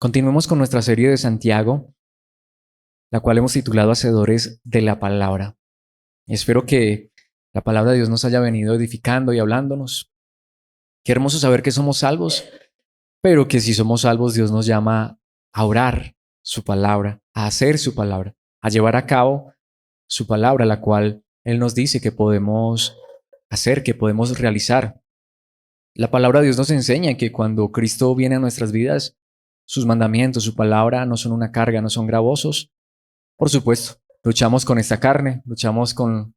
Continuemos con nuestra serie de Santiago, la cual hemos titulado Hacedores de la Palabra. Espero que la palabra de Dios nos haya venido edificando y hablándonos. Qué hermoso saber que somos salvos, pero que si somos salvos, Dios nos llama a orar su palabra, a hacer su palabra, a llevar a cabo su palabra, la cual Él nos dice que podemos hacer, que podemos realizar. La palabra de Dios nos enseña que cuando Cristo viene a nuestras vidas, sus mandamientos, su palabra no son una carga, no son gravosos. Por supuesto, luchamos con esta carne, luchamos con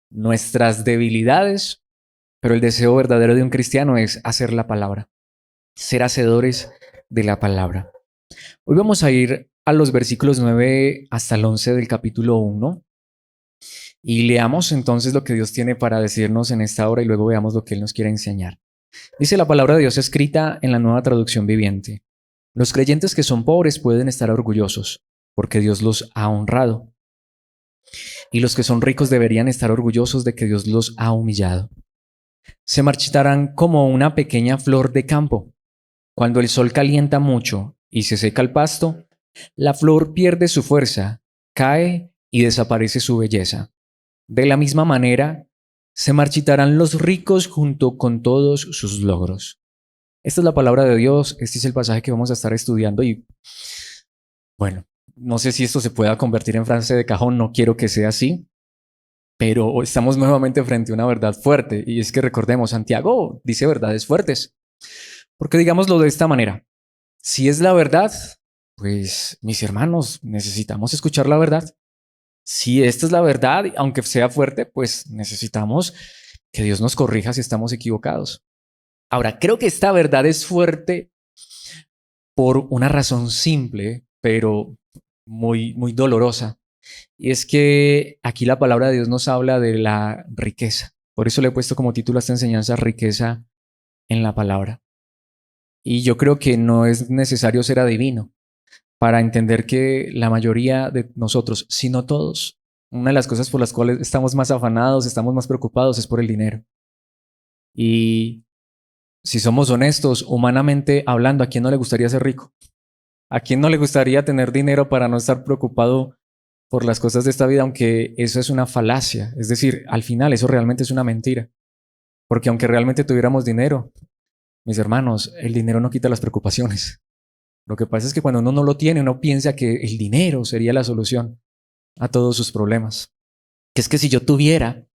nuestras debilidades, pero el deseo verdadero de un cristiano es hacer la palabra, ser hacedores de la palabra. Hoy vamos a ir a los versículos 9 hasta el 11 del capítulo 1 y leamos entonces lo que Dios tiene para decirnos en esta hora y luego veamos lo que Él nos quiere enseñar. Dice la palabra de Dios escrita en la Nueva Traducción Viviente. Los creyentes que son pobres pueden estar orgullosos, porque Dios los ha honrado. Y los que son ricos deberían estar orgullosos de que Dios los ha humillado. Se marchitarán como una pequeña flor de campo. Cuando el sol calienta mucho y se seca el pasto, la flor pierde su fuerza, cae y desaparece su belleza. De la misma manera, se marchitarán los ricos junto con todos sus logros. Esta es la palabra de Dios, este es el pasaje que vamos a estar estudiando y bueno, no sé si esto se pueda convertir en frase de cajón, no quiero que sea así, pero estamos nuevamente frente a una verdad fuerte y es que recordemos, Santiago dice verdades fuertes, porque digámoslo de esta manera, si es la verdad, pues mis hermanos, necesitamos escuchar la verdad. Si esta es la verdad, aunque sea fuerte, pues necesitamos que Dios nos corrija si estamos equivocados. Ahora, creo que esta verdad es fuerte por una razón simple, pero muy dolorosa. Y es que aquí la palabra de Dios nos habla de la riqueza. Por eso le he puesto como título a esta enseñanza riqueza en la palabra. Y yo creo que no es necesario ser adivino para entender que la mayoría de nosotros, si no todos, una de las cosas por las cuales estamos más afanados, estamos más preocupados es por el dinero. Y si somos honestos, humanamente hablando, ¿a quién no le gustaría ser rico? ¿A quién no le gustaría tener dinero para no estar preocupado por las cosas de esta vida? Aunque eso es una falacia. Es decir, al final eso realmente es una mentira. Porque aunque realmente tuviéramos dinero, mis hermanos, el dinero no quita las preocupaciones. Lo que pasa es que cuando uno no lo tiene, uno piensa que el dinero sería la solución a todos sus problemas. Que es que si yo tuviera,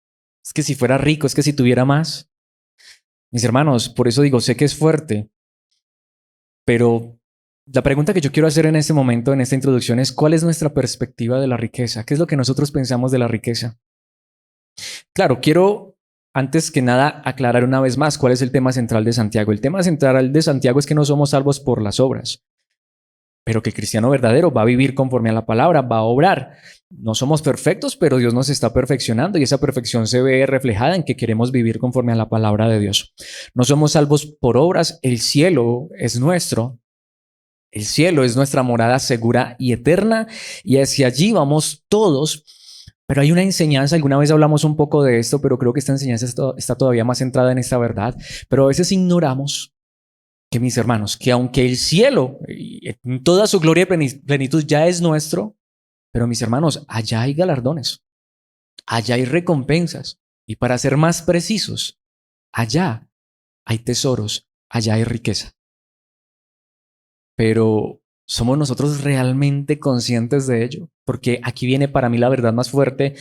es que si fuera rico, es que si tuviera más. Mis hermanos, por eso digo, sé que es fuerte, pero la pregunta que yo quiero hacer en este momento, en esta introducción, es ¿cuál es nuestra perspectiva de la riqueza? ¿Qué es lo que nosotros pensamos de la riqueza? Claro, quiero antes que nada aclarar una vez más cuál es el tema central de Santiago. El tema central de Santiago es que no somos salvos por las obras, pero que el cristiano verdadero va a vivir conforme a la palabra, va a obrar. No somos perfectos, pero Dios nos está perfeccionando y esa perfección se ve reflejada en que queremos vivir conforme a la palabra de Dios. No somos salvos por obras, el cielo es nuestro. El cielo es nuestra morada segura y eterna y hacia allí vamos todos. Pero hay una enseñanza, alguna vez hablamos un poco de esto, pero creo que esta enseñanza está todavía más centrada en esta verdad. Pero a veces ignoramos que, mis hermanos, que aunque el cielo en toda su gloria y plenitud ya es nuestro, pero mis hermanos, allá hay galardones, allá hay recompensas. Y para ser más precisos, allá hay tesoros, allá hay riqueza. Pero ¿somos nosotros realmente conscientes de ello? Porque aquí viene para mí la verdad más fuerte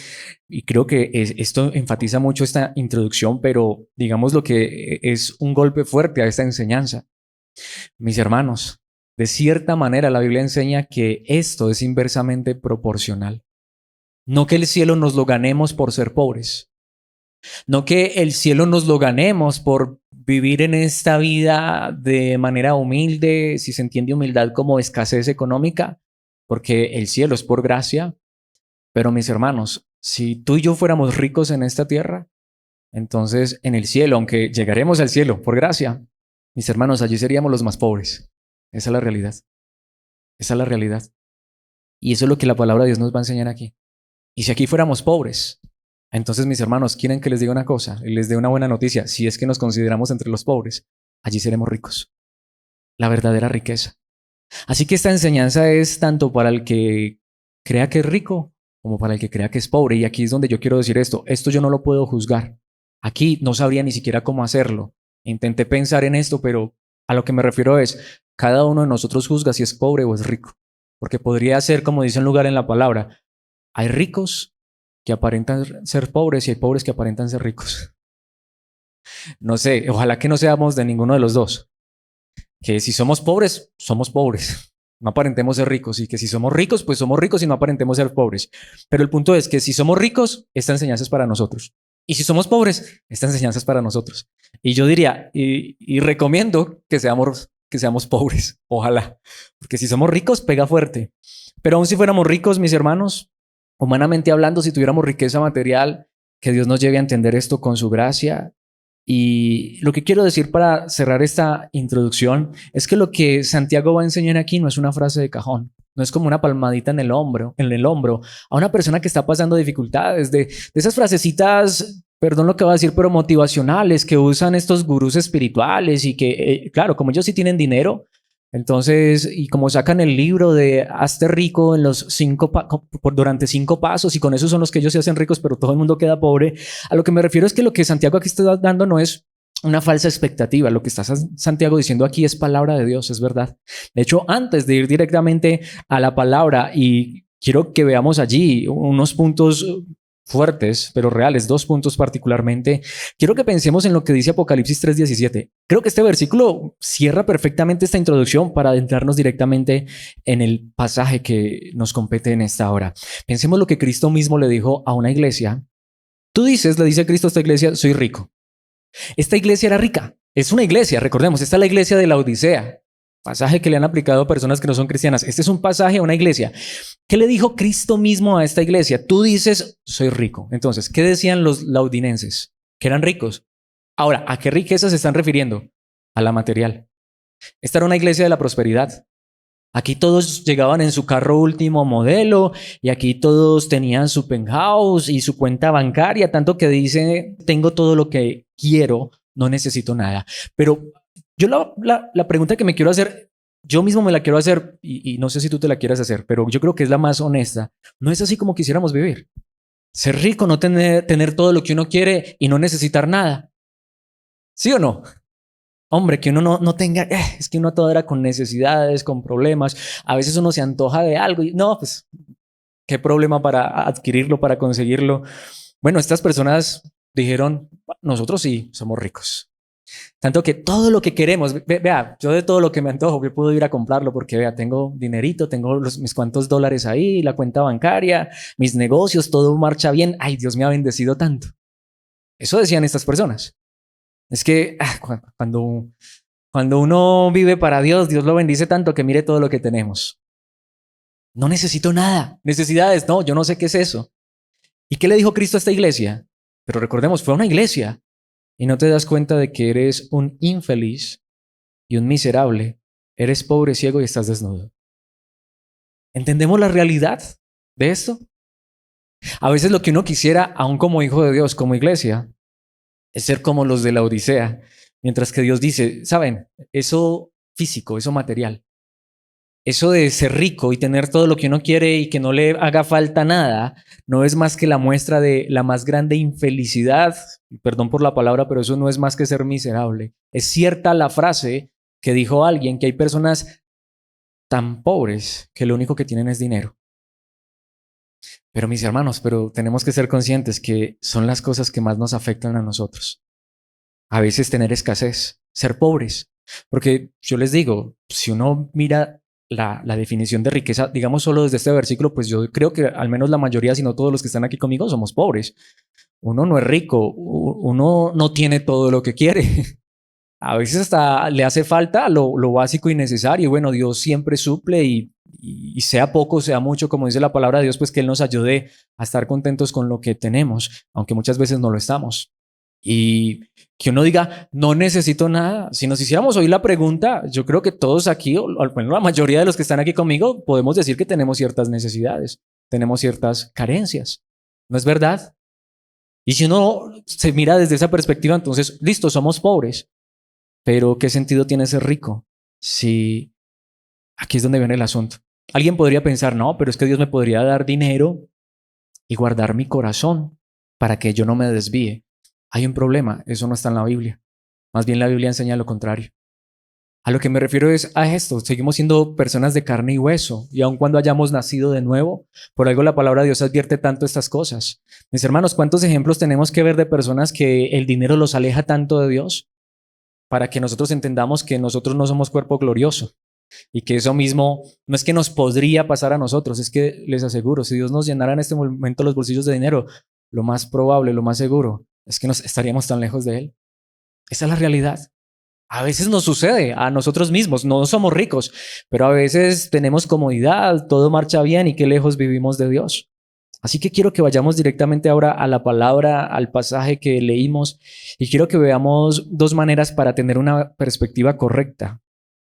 y creo que esto enfatiza mucho esta introducción, pero digamos lo que es un golpe fuerte a esta enseñanza. Mis hermanos, de cierta manera la Biblia enseña que esto es inversamente proporcional. No que el cielo nos lo ganemos por ser pobres. No que el cielo nos lo ganemos por vivir en esta vida de manera humilde, si se entiende humildad como escasez económica, porque el cielo es por gracia. Pero mis hermanos, si tú y yo fuéramos ricos en esta tierra, entonces en el cielo, aunque llegaremos al cielo por gracia, mis hermanos, allí seríamos los más pobres. Esa es la realidad. Esa es la realidad. Y eso es lo que la palabra de Dios nos va a enseñar aquí. Y si aquí fuéramos pobres, entonces, mis hermanos, quieren que les diga una cosa, les dé una buena noticia. Si es que nos consideramos entre los pobres, allí seremos ricos. La verdadera riqueza. Así que esta enseñanza es tanto para el que crea que es rico como para el que crea que es pobre. Y aquí es donde yo quiero decir esto. Esto yo no lo puedo juzgar. Aquí no sabría ni siquiera cómo hacerlo. Intenté pensar en esto, pero a lo que me refiero es, cada uno de nosotros juzga si es pobre o es rico. Porque podría ser, como dice un lugar en la palabra, hay ricos que aparentan ser pobres y hay pobres que aparentan ser ricos. No sé, ojalá que no seamos de ninguno de los dos. Que si somos pobres, somos pobres. No aparentemos ser ricos. Y que si somos ricos, pues somos ricos y no aparentemos ser pobres. Pero el punto es que si somos ricos, esta enseñanza es para nosotros. Y si somos pobres, esta enseñanza es para nosotros. Y yo diría, y recomiendo que seamos pobres. Ojalá. Porque si somos ricos, pega fuerte. Pero aun si fuéramos ricos, mis hermanos, humanamente hablando, si tuviéramos riqueza material, que Dios nos lleve a entender esto con su gracia. Y lo que quiero decir para cerrar esta introducción es que lo que Santiago va a enseñar aquí no es una frase de cajón, no es como una palmadita en el hombro a una persona que está pasando dificultades, de esas frasecitas, perdón lo que voy a decir, pero motivacionales que usan estos gurús espirituales y que, claro, como ellos sí tienen dinero, entonces, y como sacan el libro de hazte rico en los durante 5 pasos, y con eso son los que ellos se hacen ricos, pero todo el mundo queda pobre. A lo que me refiero es que lo que Santiago aquí está dando no es una falsa expectativa. Lo que está Santiago diciendo aquí es palabra de Dios, es verdad. De hecho, antes de ir directamente a la palabra, y quiero que veamos allí unos puntos fuertes, pero reales, 2 puntos particularmente. Quiero que pensemos en lo que dice Apocalipsis 3:17. Creo que este versículo cierra perfectamente esta introducción para adentrarnos directamente en el pasaje que nos compete en esta hora. Pensemos lo que Cristo mismo le dijo a una iglesia. Tú dices, le dice Cristo a esta iglesia, soy rico. Esta iglesia era rica. Es una iglesia, recordemos, esta es la iglesia de la Odisea. Pasaje que le han aplicado a personas que no son cristianas. Este es un pasaje a una iglesia. ¿Qué le dijo Cristo mismo a esta iglesia? Tú dices, soy rico. Entonces, ¿qué decían los laudinenses? Que eran ricos. Ahora, ¿a qué riqueza se están refiriendo? A la material. Esta era una iglesia de la prosperidad. Aquí todos llegaban en su carro último modelo y aquí todos tenían su penthouse y su cuenta bancaria, tanto que dice, tengo todo lo que quiero, no necesito nada. Pero yo la pregunta que me quiero hacer, yo mismo me la quiero hacer y no sé si tú te la quieras hacer, pero yo creo que es la más honesta. No es así como quisiéramos vivir. Ser rico, no tener todo lo que uno quiere y no necesitar nada. ¿Sí o no? Hombre, que uno no tenga, es que uno todo era con necesidades, con problemas. A veces uno se antoja de algo y no, pues, ¿qué problema para adquirirlo, para conseguirlo? Bueno, estas personas dijeron, nosotros sí somos ricos. Tanto que todo lo que queremos, vea, yo de todo lo que me antojo, yo puedo ir a comprarlo porque vea, tengo dinerito, tengo mis cuantos dólares ahí, la cuenta bancaria, mis negocios, todo marcha bien. Ay, Dios me ha bendecido tanto. Eso decían estas personas. Es que cuando uno vive para Dios, Dios lo bendice tanto que mire todo lo que tenemos. No necesito nada. Necesidades, no, yo no sé qué es eso. ¿Y qué le dijo Cristo a esta iglesia? Pero recordemos, fue una iglesia. Y no te das cuenta de que eres un infeliz y un miserable. Eres pobre, ciego y estás desnudo. ¿Entendemos la realidad de esto? A veces lo que uno quisiera, aún como hijo de Dios, como iglesia, es ser como los de la Odisea. Mientras que Dios dice, ¿saben? Eso físico, eso material. Eso de ser rico y tener todo lo que uno quiere y que no le haga falta nada, no es más que la muestra de la más grande infelicidad. Perdón por la palabra, pero eso no es más que ser miserable. Es cierta la frase que dijo alguien, que hay personas tan pobres que lo único que tienen es dinero. Pero mis hermanos, pero tenemos que ser conscientes que son las cosas que más nos afectan a nosotros. A veces tener escasez, ser pobres. Porque yo les digo, si uno mira la definición de riqueza, digamos solo desde este versículo, pues yo creo que al menos la mayoría, si no todos los que están aquí conmigo, somos pobres. Uno no es rico, uno no tiene todo lo que quiere. A veces hasta le hace falta lo básico y necesario. Bueno, Dios siempre suple y sea poco, sea mucho, como dice la palabra de Dios, pues que Él nos ayude a estar contentos con lo que tenemos, aunque muchas veces no lo estamos. Y que uno diga, no necesito nada. Si nos hiciéramos hoy la pregunta, yo creo que todos aquí, o al menos la mayoría de los que están aquí conmigo, podemos decir que tenemos ciertas necesidades, tenemos ciertas carencias. ¿No es verdad? Y si uno se mira desde esa perspectiva, entonces, listo, somos pobres. Pero ¿qué sentido tiene ser rico si Aquí es donde viene el asunto. Alguien podría pensar, no, pero es que Dios me podría dar dinero y guardar mi corazón para que yo no me desvíe. Hay un problema, eso no está en la Biblia. Más bien la Biblia enseña lo contrario. A lo que me refiero es a esto, seguimos siendo personas de carne y hueso, y aun cuando hayamos nacido de nuevo, por algo la palabra de Dios advierte tanto estas cosas. Mis hermanos, ¿cuántos ejemplos tenemos que ver de personas que el dinero los aleja tanto de Dios? Para que nosotros entendamos que nosotros no somos cuerpo glorioso, y que eso mismo no es que nos podría pasar a nosotros, es que les aseguro, si Dios nos llenara en este momento los bolsillos de dinero, lo más probable, lo más seguro, es que nos estaríamos tan lejos de Él. Esa es la realidad. A veces nos sucede a nosotros mismos, no somos ricos, pero a veces tenemos comodidad, todo marcha bien y qué lejos vivimos de Dios. Así que quiero que vayamos directamente ahora a la palabra, al pasaje que leímos, y quiero que veamos dos maneras para tener una perspectiva correcta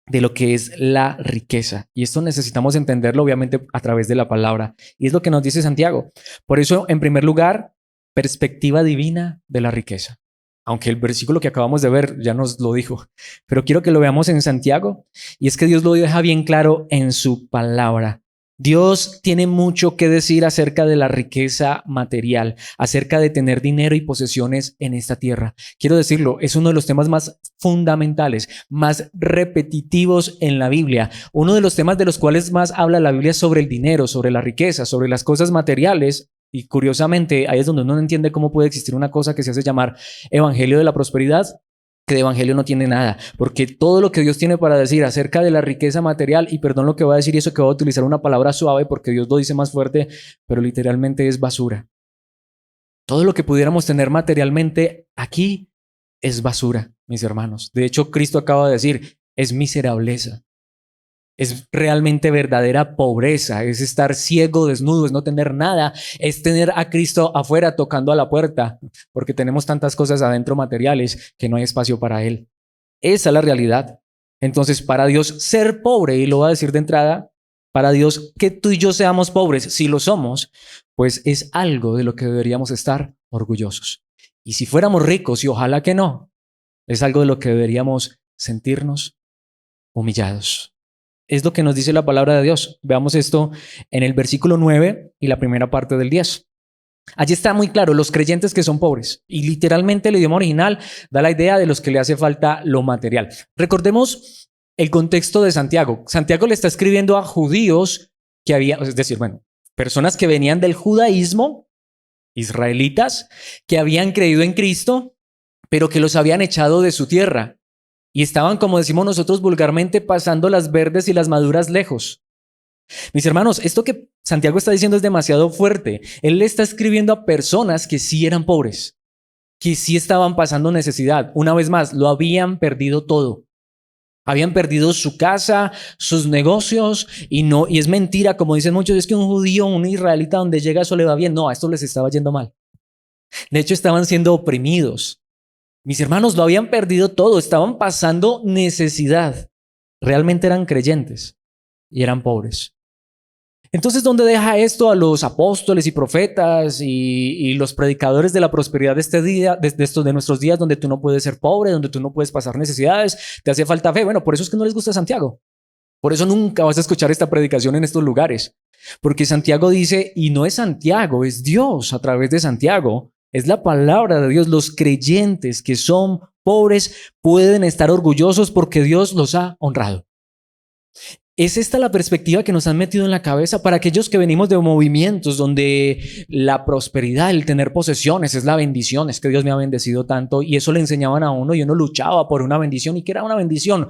de lo que es la riqueza. Y esto necesitamos entenderlo obviamente a través de la palabra. Y es lo que nos dice Santiago. Por eso, en primer lugar, perspectiva divina de la riqueza. Aunque el versículo que acabamos de ver ya nos lo dijo, pero quiero que lo veamos en Santiago. Y es que Dios lo deja bien claro en su palabra. Dios tiene mucho que decir acerca de la riqueza material, acerca de tener dinero y posesiones en esta tierra. Quiero decirlo, es uno de los temas más fundamentales, más repetitivos en la Biblia. Uno de los temas de los cuales más habla la Biblia es sobre el dinero, sobre la riqueza, sobre las cosas materiales. Y curiosamente, ahí es donde uno no entiende cómo puede existir una cosa que se hace llamar evangelio de la prosperidad, que de evangelio no tiene nada, porque todo lo que Dios tiene para decir acerca de la riqueza material, y perdón lo que voy a decir y eso que voy a utilizar una palabra suave porque Dios lo dice más fuerte, pero literalmente es basura. Todo lo que pudiéramos tener materialmente aquí es basura, mis hermanos. De hecho, Cristo acaba de decir, es miserableza. Es realmente verdadera pobreza, es estar ciego, desnudo, es no tener nada, es tener a Cristo afuera tocando a la puerta, porque tenemos tantas cosas adentro materiales que no hay espacio para Él. Esa es la realidad. Entonces, para Dios ser pobre, y lo voy a decir de entrada, para Dios que tú y yo seamos pobres, si lo somos, pues es algo de lo que deberíamos estar orgullosos. Y si fuéramos ricos, y ojalá que no, es algo de lo que deberíamos sentirnos humillados. Es lo que nos dice la palabra de Dios. Veamos esto en el versículo 9 y la primera parte del 10. Allí está muy claro, los creyentes que son pobres. Y literalmente el idioma original da la idea de los que le hace falta lo material. Recordemos el contexto de Santiago. Santiago le está escribiendo a judíos que había, es decir, bueno, personas que venían del judaísmo, israelitas, que habían creído en Cristo, pero que los habían echado de su tierra. Y estaban, como decimos nosotros vulgarmente, pasando las verdes y las maduras lejos. Mis hermanos, esto que Santiago está diciendo es demasiado fuerte. Él le está escribiendo a personas que sí eran pobres, que sí estaban pasando necesidad. Una vez más, lo habían perdido todo. Habían perdido su casa, sus negocios, y es mentira, como dicen muchos, es que un judío, un israelita, donde llega eso le va bien. No, a esto les estaba yendo mal. De hecho, estaban siendo oprimidos. Mis hermanos lo habían perdido todo, estaban pasando necesidad. Realmente eran creyentes y eran pobres. Entonces, ¿dónde deja esto a los apóstoles y profetas y los predicadores de la prosperidad de este día, de nuestros días, donde tú no puedes ser pobre, donde tú no puedes pasar necesidades, te hace falta fe? Bueno, por eso es que no les gusta Santiago. Por eso nunca vas a escuchar esta predicación en estos lugares. Porque Santiago dice, y no es Santiago, es Dios a través de Santiago. Es la palabra de Dios. Los creyentes que son pobres pueden estar orgullosos porque Dios los ha honrado. ¿Es esta la perspectiva que nos han metido en la cabeza para aquellos que venimos de movimientos donde la prosperidad, el tener posesiones es la bendición? Es que Dios me ha bendecido tanto, y eso le enseñaban a uno y uno luchaba por una bendición. ¿Y qué era una bendición?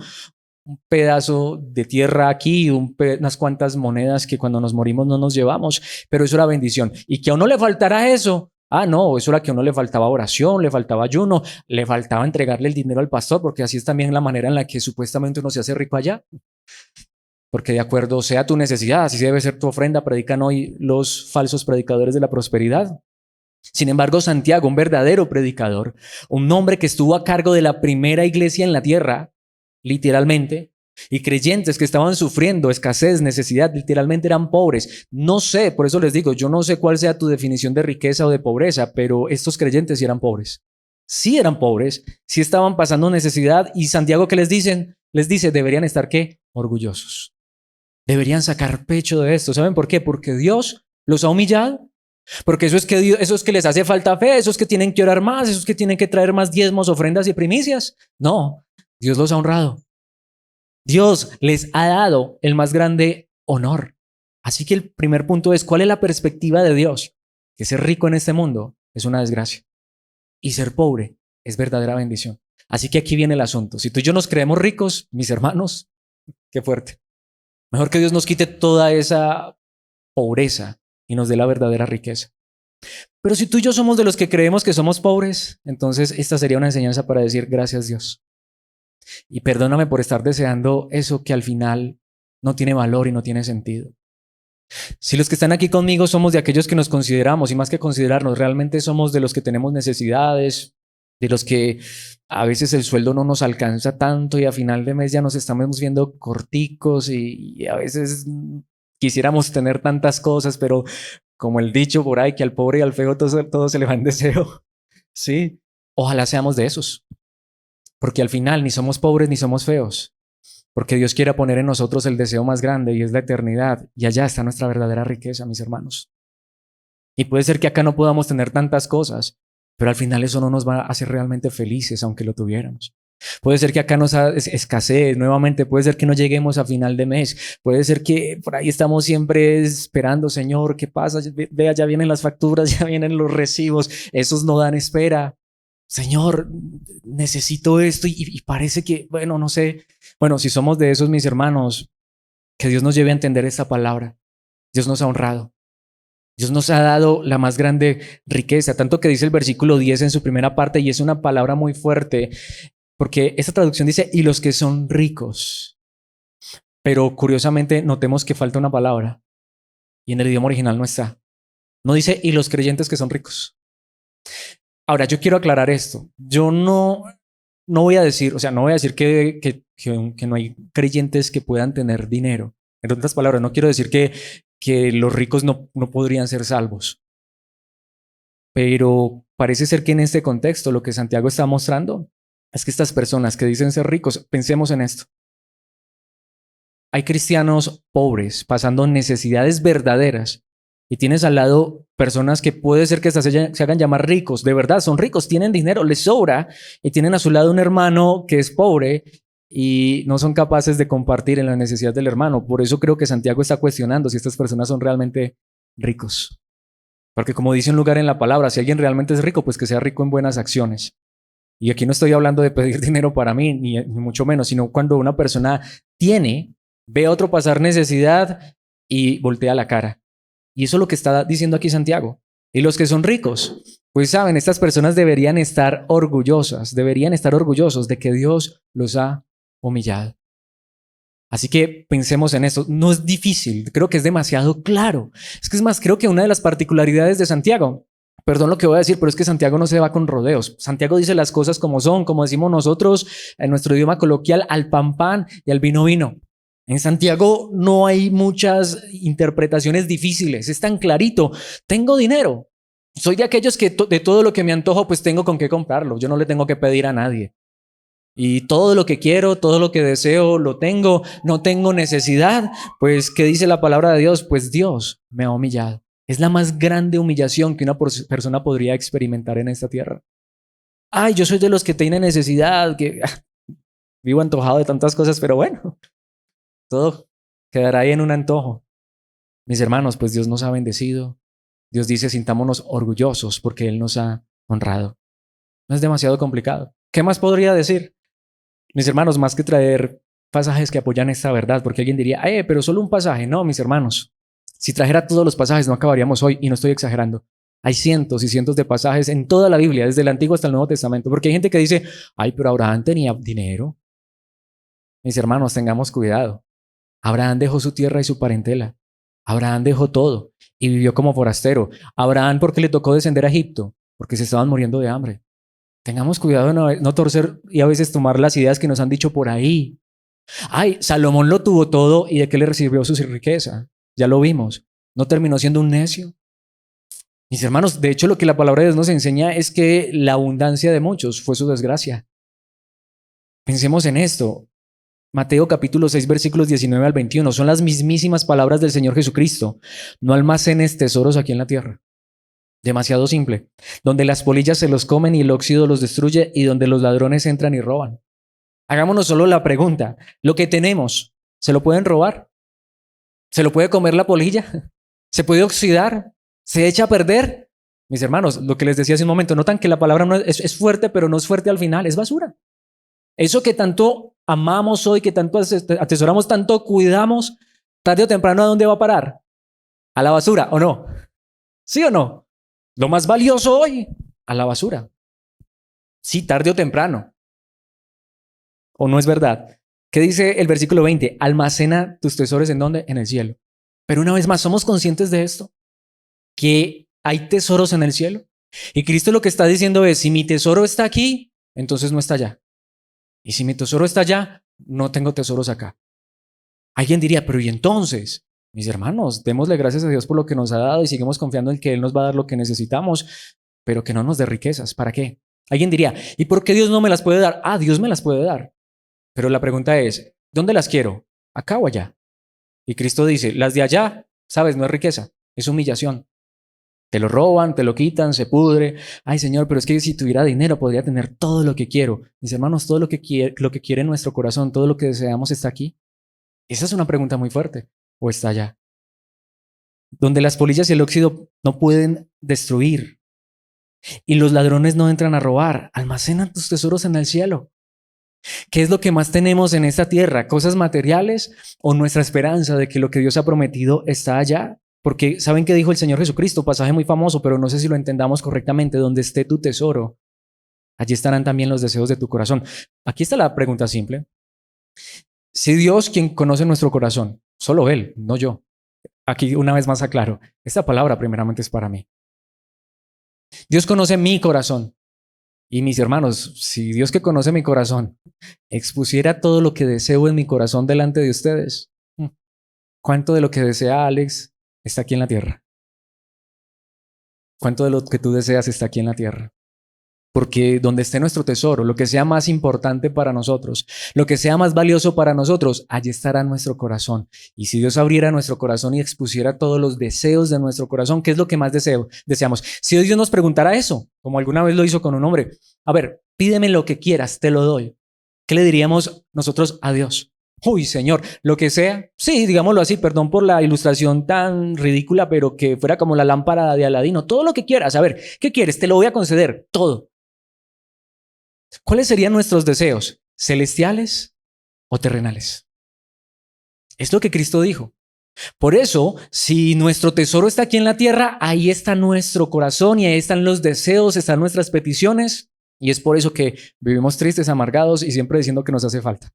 Un pedazo de tierra aquí, unas cuantas monedas que cuando nos morimos no nos llevamos, pero eso era bendición. Y que a uno le faltara eso, no, eso era que a uno le faltaba oración, le faltaba ayuno, le faltaba entregarle el dinero al pastor, porque así es también la manera en la que supuestamente uno se hace rico allá. Porque de acuerdo sea tu necesidad, así debe ser tu ofrenda, predican hoy los falsos predicadores de la prosperidad. Sin embargo, Santiago, un verdadero predicador, un hombre que estuvo a cargo de la primera iglesia en la tierra, literalmente, y creyentes que estaban sufriendo escasez, necesidad, literalmente eran pobres. No sé, por eso les digo, yo no sé cuál sea tu definición de riqueza o de pobreza, pero estos creyentes sí eran pobres. Sí eran pobres, sí estaban pasando necesidad, y Santiago, ¿qué les dicen? Les dice, deberían estar, ¿qué? Orgullosos. Deberían sacar pecho de esto. ¿Saben por qué? Porque Dios los ha humillado. Porque eso es que eso es que les hace falta fe, eso es que tienen que orar más, eso es que tienen que traer más diezmos, ofrendas y primicias. No, Dios los ha honrado. Dios les ha dado el más grande honor. Así que el primer punto es, ¿cuál es la perspectiva de Dios? Que ser rico en este mundo es una desgracia y ser pobre es verdadera bendición. Así que aquí viene el asunto. Si tú y yo nos creemos ricos, mis hermanos, qué fuerte. Mejor que Dios nos quite toda esa pobreza y nos dé la verdadera riqueza. Pero si tú y yo somos de los que creemos que somos pobres, entonces esta sería una enseñanza para decir gracias Dios. Y perdóname por estar deseando eso que al final no tiene valor y no tiene sentido. Si los que están aquí conmigo somos de aquellos que nos consideramos, y más que considerarnos, realmente somos de los que tenemos necesidades, de los que a veces el sueldo no nos alcanza tanto y a final de mes ya nos estamos viendo corticos y a veces quisiéramos tener tantas cosas, pero como el dicho por ahí, que al pobre y al feo todo se le va en deseo. Sí, ojalá seamos de esos, porque al final ni somos pobres ni somos feos, porque Dios quiere poner en nosotros el deseo más grande y es la eternidad, y allá está nuestra verdadera riqueza, mis hermanos. Y puede ser que acá no podamos tener tantas cosas, pero al final eso no nos va a hacer realmente felices, aunque lo tuviéramos. Puede ser que acá nos escasez nuevamente, puede ser que no lleguemos a final de mes, puede ser que por ahí estamos siempre esperando, Señor, ¿qué pasa? Vea, ya vienen las facturas, ya vienen los recibos, esos no dan espera. Señor, necesito esto y parece que, bueno, no sé. Bueno, si somos de esos, mis hermanos, que Dios nos lleve a entender esta palabra. Dios nos ha honrado. Dios nos ha dado la más grande riqueza, tanto que dice el versículo 10 en su primera parte, y es una palabra muy fuerte, porque esta traducción dice, y los que son ricos. Pero curiosamente notemos que falta una palabra, y en el idioma original no está. No dice, y los creyentes que son ricos. Ahora, yo quiero aclarar esto. Yo no voy a decir, o sea, no voy a decir que no hay creyentes que puedan tener dinero. En otras palabras, no quiero decir que los ricos no podrían ser salvos. Pero parece ser que en este contexto lo que Santiago está mostrando es que estas personas que dicen ser ricos, pensemos en esto. Hay cristianos pobres pasando necesidades verdaderas y tienes al lado personas que puede ser que se hagan llamar ricos. De verdad, son ricos, tienen dinero, les sobra y tienen a su lado un hermano que es pobre y no son capaces de compartir en la necesidad del hermano. Por eso creo que Santiago está cuestionando si estas personas son realmente ricos. Porque como dice un lugar en la palabra, si alguien realmente es rico, pues que sea rico en buenas acciones. Y aquí no estoy hablando de pedir dinero para mí, ni mucho menos, sino cuando una persona ve a otro pasar necesidad y voltea la cara. Y eso es lo que está diciendo aquí Santiago. Y los que son ricos, pues saben, estas personas deberían estar orgullosos de que Dios los ha humillado. Así que pensemos en eso. No es difícil, creo que es demasiado claro. Es que es más, creo que una de las particularidades de Santiago, perdón lo que voy a decir, pero es que Santiago no se va con rodeos. Santiago dice las cosas como son, como decimos nosotros en nuestro idioma coloquial, al pan pan y al vino vino. En Santiago no hay muchas interpretaciones difíciles, es tan clarito. Tengo dinero. Soy de aquellos que de todo lo que me antojo, pues tengo con qué comprarlo. Yo no le tengo que pedir a nadie. Y todo lo que quiero, todo lo que deseo, lo tengo. No tengo necesidad. Pues, ¿qué dice la palabra de Dios? Pues Dios me ha humillado. Es la más grande humillación que una persona podría experimentar en esta tierra. Ay, yo soy de los que tienen necesidad, que vivo antojado de tantas cosas, pero bueno, todo quedará ahí en un antojo. Mis hermanos, pues Dios nos ha bendecido. Dios dice, sintámonos orgullosos porque Él nos ha honrado. No es demasiado complicado. ¿Qué más podría decir? Mis hermanos, más que traer pasajes que apoyan esta verdad, porque alguien diría, pero solo un pasaje. No, mis hermanos, si trajera todos los pasajes no acabaríamos hoy, y no estoy exagerando. Hay cientos y cientos de pasajes en toda la Biblia, desde el Antiguo hasta el Nuevo Testamento, porque hay gente que dice, pero Abraham tenía dinero. Mis hermanos, tengamos cuidado. Abraham dejó su tierra y su parentela. Abraham dejó todo y vivió como forastero. Abraham, ¿por qué le tocó descender a Egipto? Porque se estaban muriendo de hambre. Tengamos cuidado de no torcer y a veces tomar las ideas que nos han dicho por ahí. Salomón lo tuvo todo y ¿de qué le recibió su riqueza? Ya lo vimos. ¿No terminó siendo un necio? Mis hermanos, de hecho lo que la palabra de Dios nos enseña es que la abundancia de muchos fue su desgracia. Pensemos en esto. Mateo capítulo 6 versículos 19 al 21. Son las mismísimas palabras del Señor Jesucristo. No almacenes tesoros aquí en la tierra. Demasiado simple. Donde las polillas se los comen y el óxido los destruye y donde los ladrones entran y roban. Hagámonos solo la pregunta. ¿Lo que tenemos, se lo pueden robar? ¿Se lo puede comer la polilla? ¿Se puede oxidar? ¿Se echa a perder? Mis hermanos, lo que les decía hace un momento, notan que la palabra no es fuerte, pero no es fuerte al final, es basura. Eso que tanto amamos hoy, que tanto atesoramos, tanto cuidamos, tarde o temprano, ¿a dónde va a parar? A la basura, ¿o no? ¿Sí o no? Lo más valioso hoy, a la basura. Sí, tarde o temprano. ¿O no es verdad? ¿Qué dice el versículo 20? Almacena tus tesoros ¿en dónde? En el cielo. Pero una vez más, ¿somos conscientes de esto? Que hay tesoros en el cielo. Y Cristo lo que está diciendo es, si mi tesoro está aquí, entonces no está allá. Y si mi tesoro está allá, no tengo tesoros acá. Alguien diría, pero ¿y entonces? Mis hermanos, démosle gracias a Dios por lo que nos ha dado y seguimos confiando en que Él nos va a dar lo que necesitamos, pero que no nos dé riquezas. ¿Para qué? Alguien diría, ¿y por qué Dios no me las puede dar? Ah, Dios me las puede dar. Pero la pregunta es, ¿dónde las quiero? ¿Acá o allá? Y Cristo dice, las de allá, sabes, no es riqueza, es humillación. Te lo roban, te lo quitan, se pudre. Ay, Señor, pero es que si tuviera dinero podría tener todo lo que quiero. Mis hermanos, todo lo que quiere nuestro corazón, todo lo que deseamos está aquí. Esa es una pregunta muy fuerte. ¿O está allá? Donde las polillas y el óxido no pueden destruir y los ladrones no entran a robar. Almacenan tus tesoros en el cielo. ¿Qué es lo que más tenemos en esta tierra? ¿Cosas materiales o nuestra esperanza de que lo que Dios ha prometido está allá? Porque ¿saben qué dijo el Señor Jesucristo? Pasaje muy famoso, pero no sé si lo entendamos correctamente. Donde esté tu tesoro, allí estarán también los deseos de tu corazón. Aquí está la pregunta simple. Si Dios, quien conoce nuestro corazón, solo Él, no yo. Aquí una vez más aclaro, esta palabra primeramente es para mí. Dios conoce mi corazón. Y mis hermanos, si Dios que conoce mi corazón expusiera todo lo que deseo en mi corazón delante de ustedes, ¿cuánto de lo que desea Alex está aquí en la tierra? ¿Cuánto de lo que tú deseas está aquí en la tierra? Porque donde esté nuestro tesoro, lo que sea más importante para nosotros, lo que sea más valioso para nosotros, allí estará nuestro corazón. Y si Dios abriera nuestro corazón y expusiera todos los deseos de nuestro corazón, ¿qué es lo que más deseamos? Si Dios nos preguntara eso, como alguna vez lo hizo con un hombre, a ver, pídeme lo que quieras, te lo doy. ¿Qué le diríamos nosotros a Dios? Uy, Señor, lo que sea. Sí, digámoslo así, perdón por la ilustración tan ridícula, pero que fuera como la lámpara de Aladino. Todo lo que quieras, a ver, ¿qué quieres? Te lo voy a conceder, todo. ¿Cuáles serían nuestros deseos? ¿Celestiales o terrenales? Es lo que Cristo dijo. Por eso, si nuestro tesoro está aquí en la tierra, ahí está nuestro corazón y ahí están los deseos, están nuestras peticiones. Y es por eso que vivimos tristes, amargados y siempre diciendo que nos hace falta.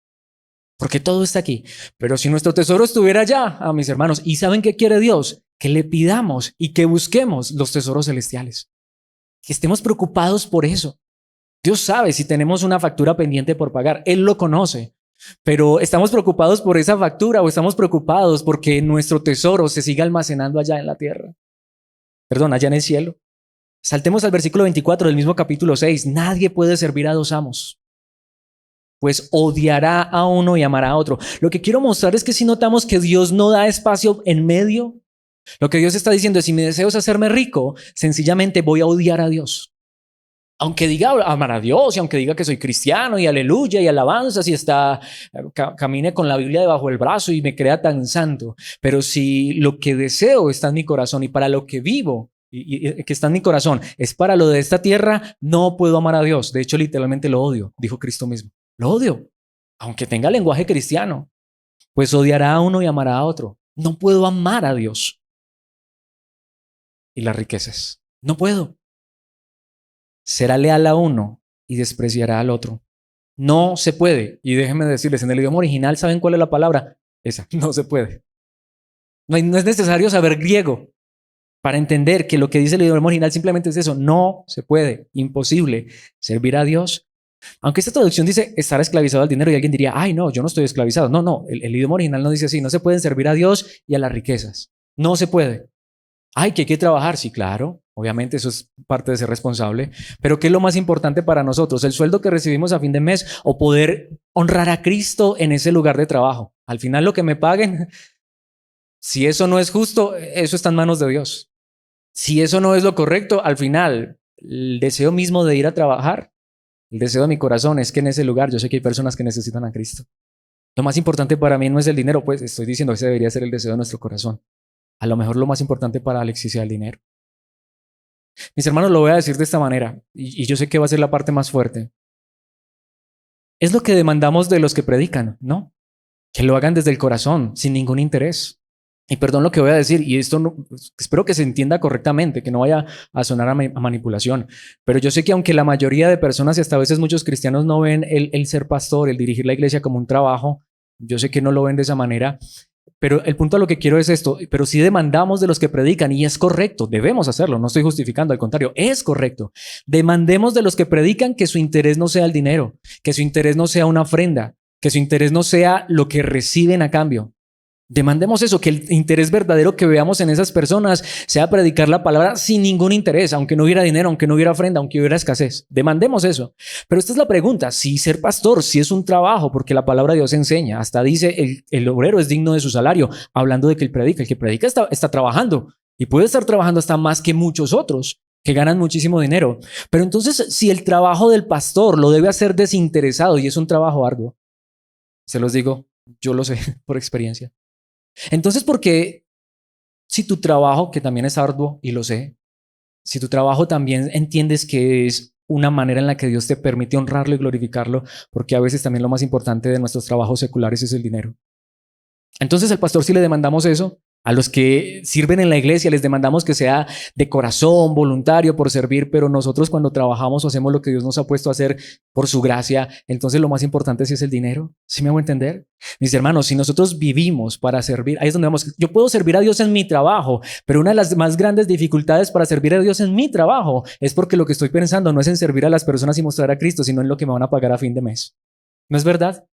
Porque todo está aquí. Pero si nuestro tesoro estuviera allá, mis hermanos, ¿y saben qué quiere Dios? Que le pidamos y que busquemos los tesoros celestiales. Que estemos preocupados por eso. Dios sabe si tenemos una factura pendiente por pagar. Él lo conoce. Pero ¿estamos preocupados por esa factura o estamos preocupados porque nuestro tesoro se siga almacenando allá en la tierra? Perdón, allá en el cielo. Saltemos al versículo 24 del mismo capítulo 6. Nadie puede servir a dos amos, pues odiará a uno y amará a otro. Lo que quiero mostrar es que si notamos que Dios no da espacio en medio, lo que Dios está diciendo es, si mi deseo es hacerme rico, sencillamente voy a odiar a Dios. Aunque diga amar a Dios y aunque diga que soy cristiano y aleluya y alabanzas y hasta camine con la Biblia debajo del brazo y me crea tan santo, pero si lo que deseo está en mi corazón y para lo que vivo y que está en mi corazón es para lo de esta tierra, no puedo amar a Dios. De hecho, literalmente lo odio, dijo Cristo mismo. Lo odio, aunque tenga lenguaje cristiano, pues odiará a uno y amará a otro. No puedo amar a Dios y las riquezas. No puedo. Será leal a uno y despreciará al otro. No se puede. Y déjenme decirles, en el idioma original, ¿saben cuál es la palabra? Esa, no se puede. No es necesario saber griego para entender que lo que dice el idioma original simplemente es eso. No se puede, imposible servir a Dios. Aunque esta traducción dice estar esclavizado al dinero y alguien diría, ay no, yo no estoy esclavizado. No, el idioma original no dice así. No se pueden servir a Dios y a las riquezas. No se puede. Ay, que hay que trabajar, sí, claro, obviamente eso es parte de ser responsable, pero ¿qué es lo más importante para nosotros? ¿El sueldo que recibimos a fin de mes o poder honrar a Cristo en ese lugar de trabajo. Al final lo que me paguen, si eso no es justo, eso está en manos de Dios. Si eso no es lo correcto, al final el deseo mismo de ir a trabajar, el deseo de mi corazón es que en ese lugar yo sé que hay personas que necesitan a Cristo. Lo más importante para mí no es el dinero, pues estoy diciendo que ese debería ser el deseo de nuestro corazón. A lo mejor lo más importante para Alexis sea el dinero. Mis hermanos, lo voy a decir de esta manera, y yo sé que va a ser la parte más fuerte. Es lo que demandamos de los que predican, ¿no? Que lo hagan desde el corazón, sin ningún interés. Y perdón lo que voy a decir, y esto no, espero que se entienda correctamente, que no vaya a sonar a manipulación, pero yo sé que aunque la mayoría de personas y hasta a veces muchos cristianos no ven el ser pastor, el dirigir la iglesia como un trabajo, yo sé que no lo ven de esa manera, pero el punto a lo que quiero es esto, pero sí demandamos de los que predican y es correcto, debemos hacerlo, no estoy justificando, al contrario, es correcto. Demandemos de los que predican que su interés no sea el dinero, que su interés no sea una ofrenda, que su interés no sea lo que reciben a cambio. Demandemos eso, que el interés verdadero que veamos en esas personas sea predicar la palabra sin ningún interés, aunque no hubiera dinero, aunque no hubiera ofrenda, aunque hubiera escasez. Demandemos eso. Pero esta es la pregunta, si ser pastor, si es un trabajo, porque la palabra de Dios enseña, hasta dice el obrero es digno de su salario, hablando de que el que predica está trabajando y puede estar trabajando hasta más que muchos otros que ganan muchísimo dinero. Pero entonces, si el trabajo del pastor lo debe hacer desinteresado y es un trabajo arduo, se los digo, yo lo sé por experiencia. Entonces, ¿por qué si tu trabajo, que también es arduo y lo sé, si tu trabajo también entiendes que es una manera en la que Dios te permite honrarlo y glorificarlo, porque a veces también lo más importante de nuestros trabajos seculares es el dinero? Entonces, al pastor, si le demandamos eso, a los que sirven en la iglesia les demandamos que sea de corazón, voluntario, por servir, pero nosotros cuando trabajamos o hacemos lo que Dios nos ha puesto a hacer por su gracia, entonces lo más importante sí es el dinero. ¿Sí me hago entender? Mis hermanos, si nosotros vivimos para servir, ahí es donde vamos. Yo puedo servir a Dios en mi trabajo, pero una de las más grandes dificultades para servir a Dios en mi trabajo es porque lo que estoy pensando no es en servir a las personas y mostrar a Cristo, sino en lo que me van a pagar a fin de mes. ¿No es verdad?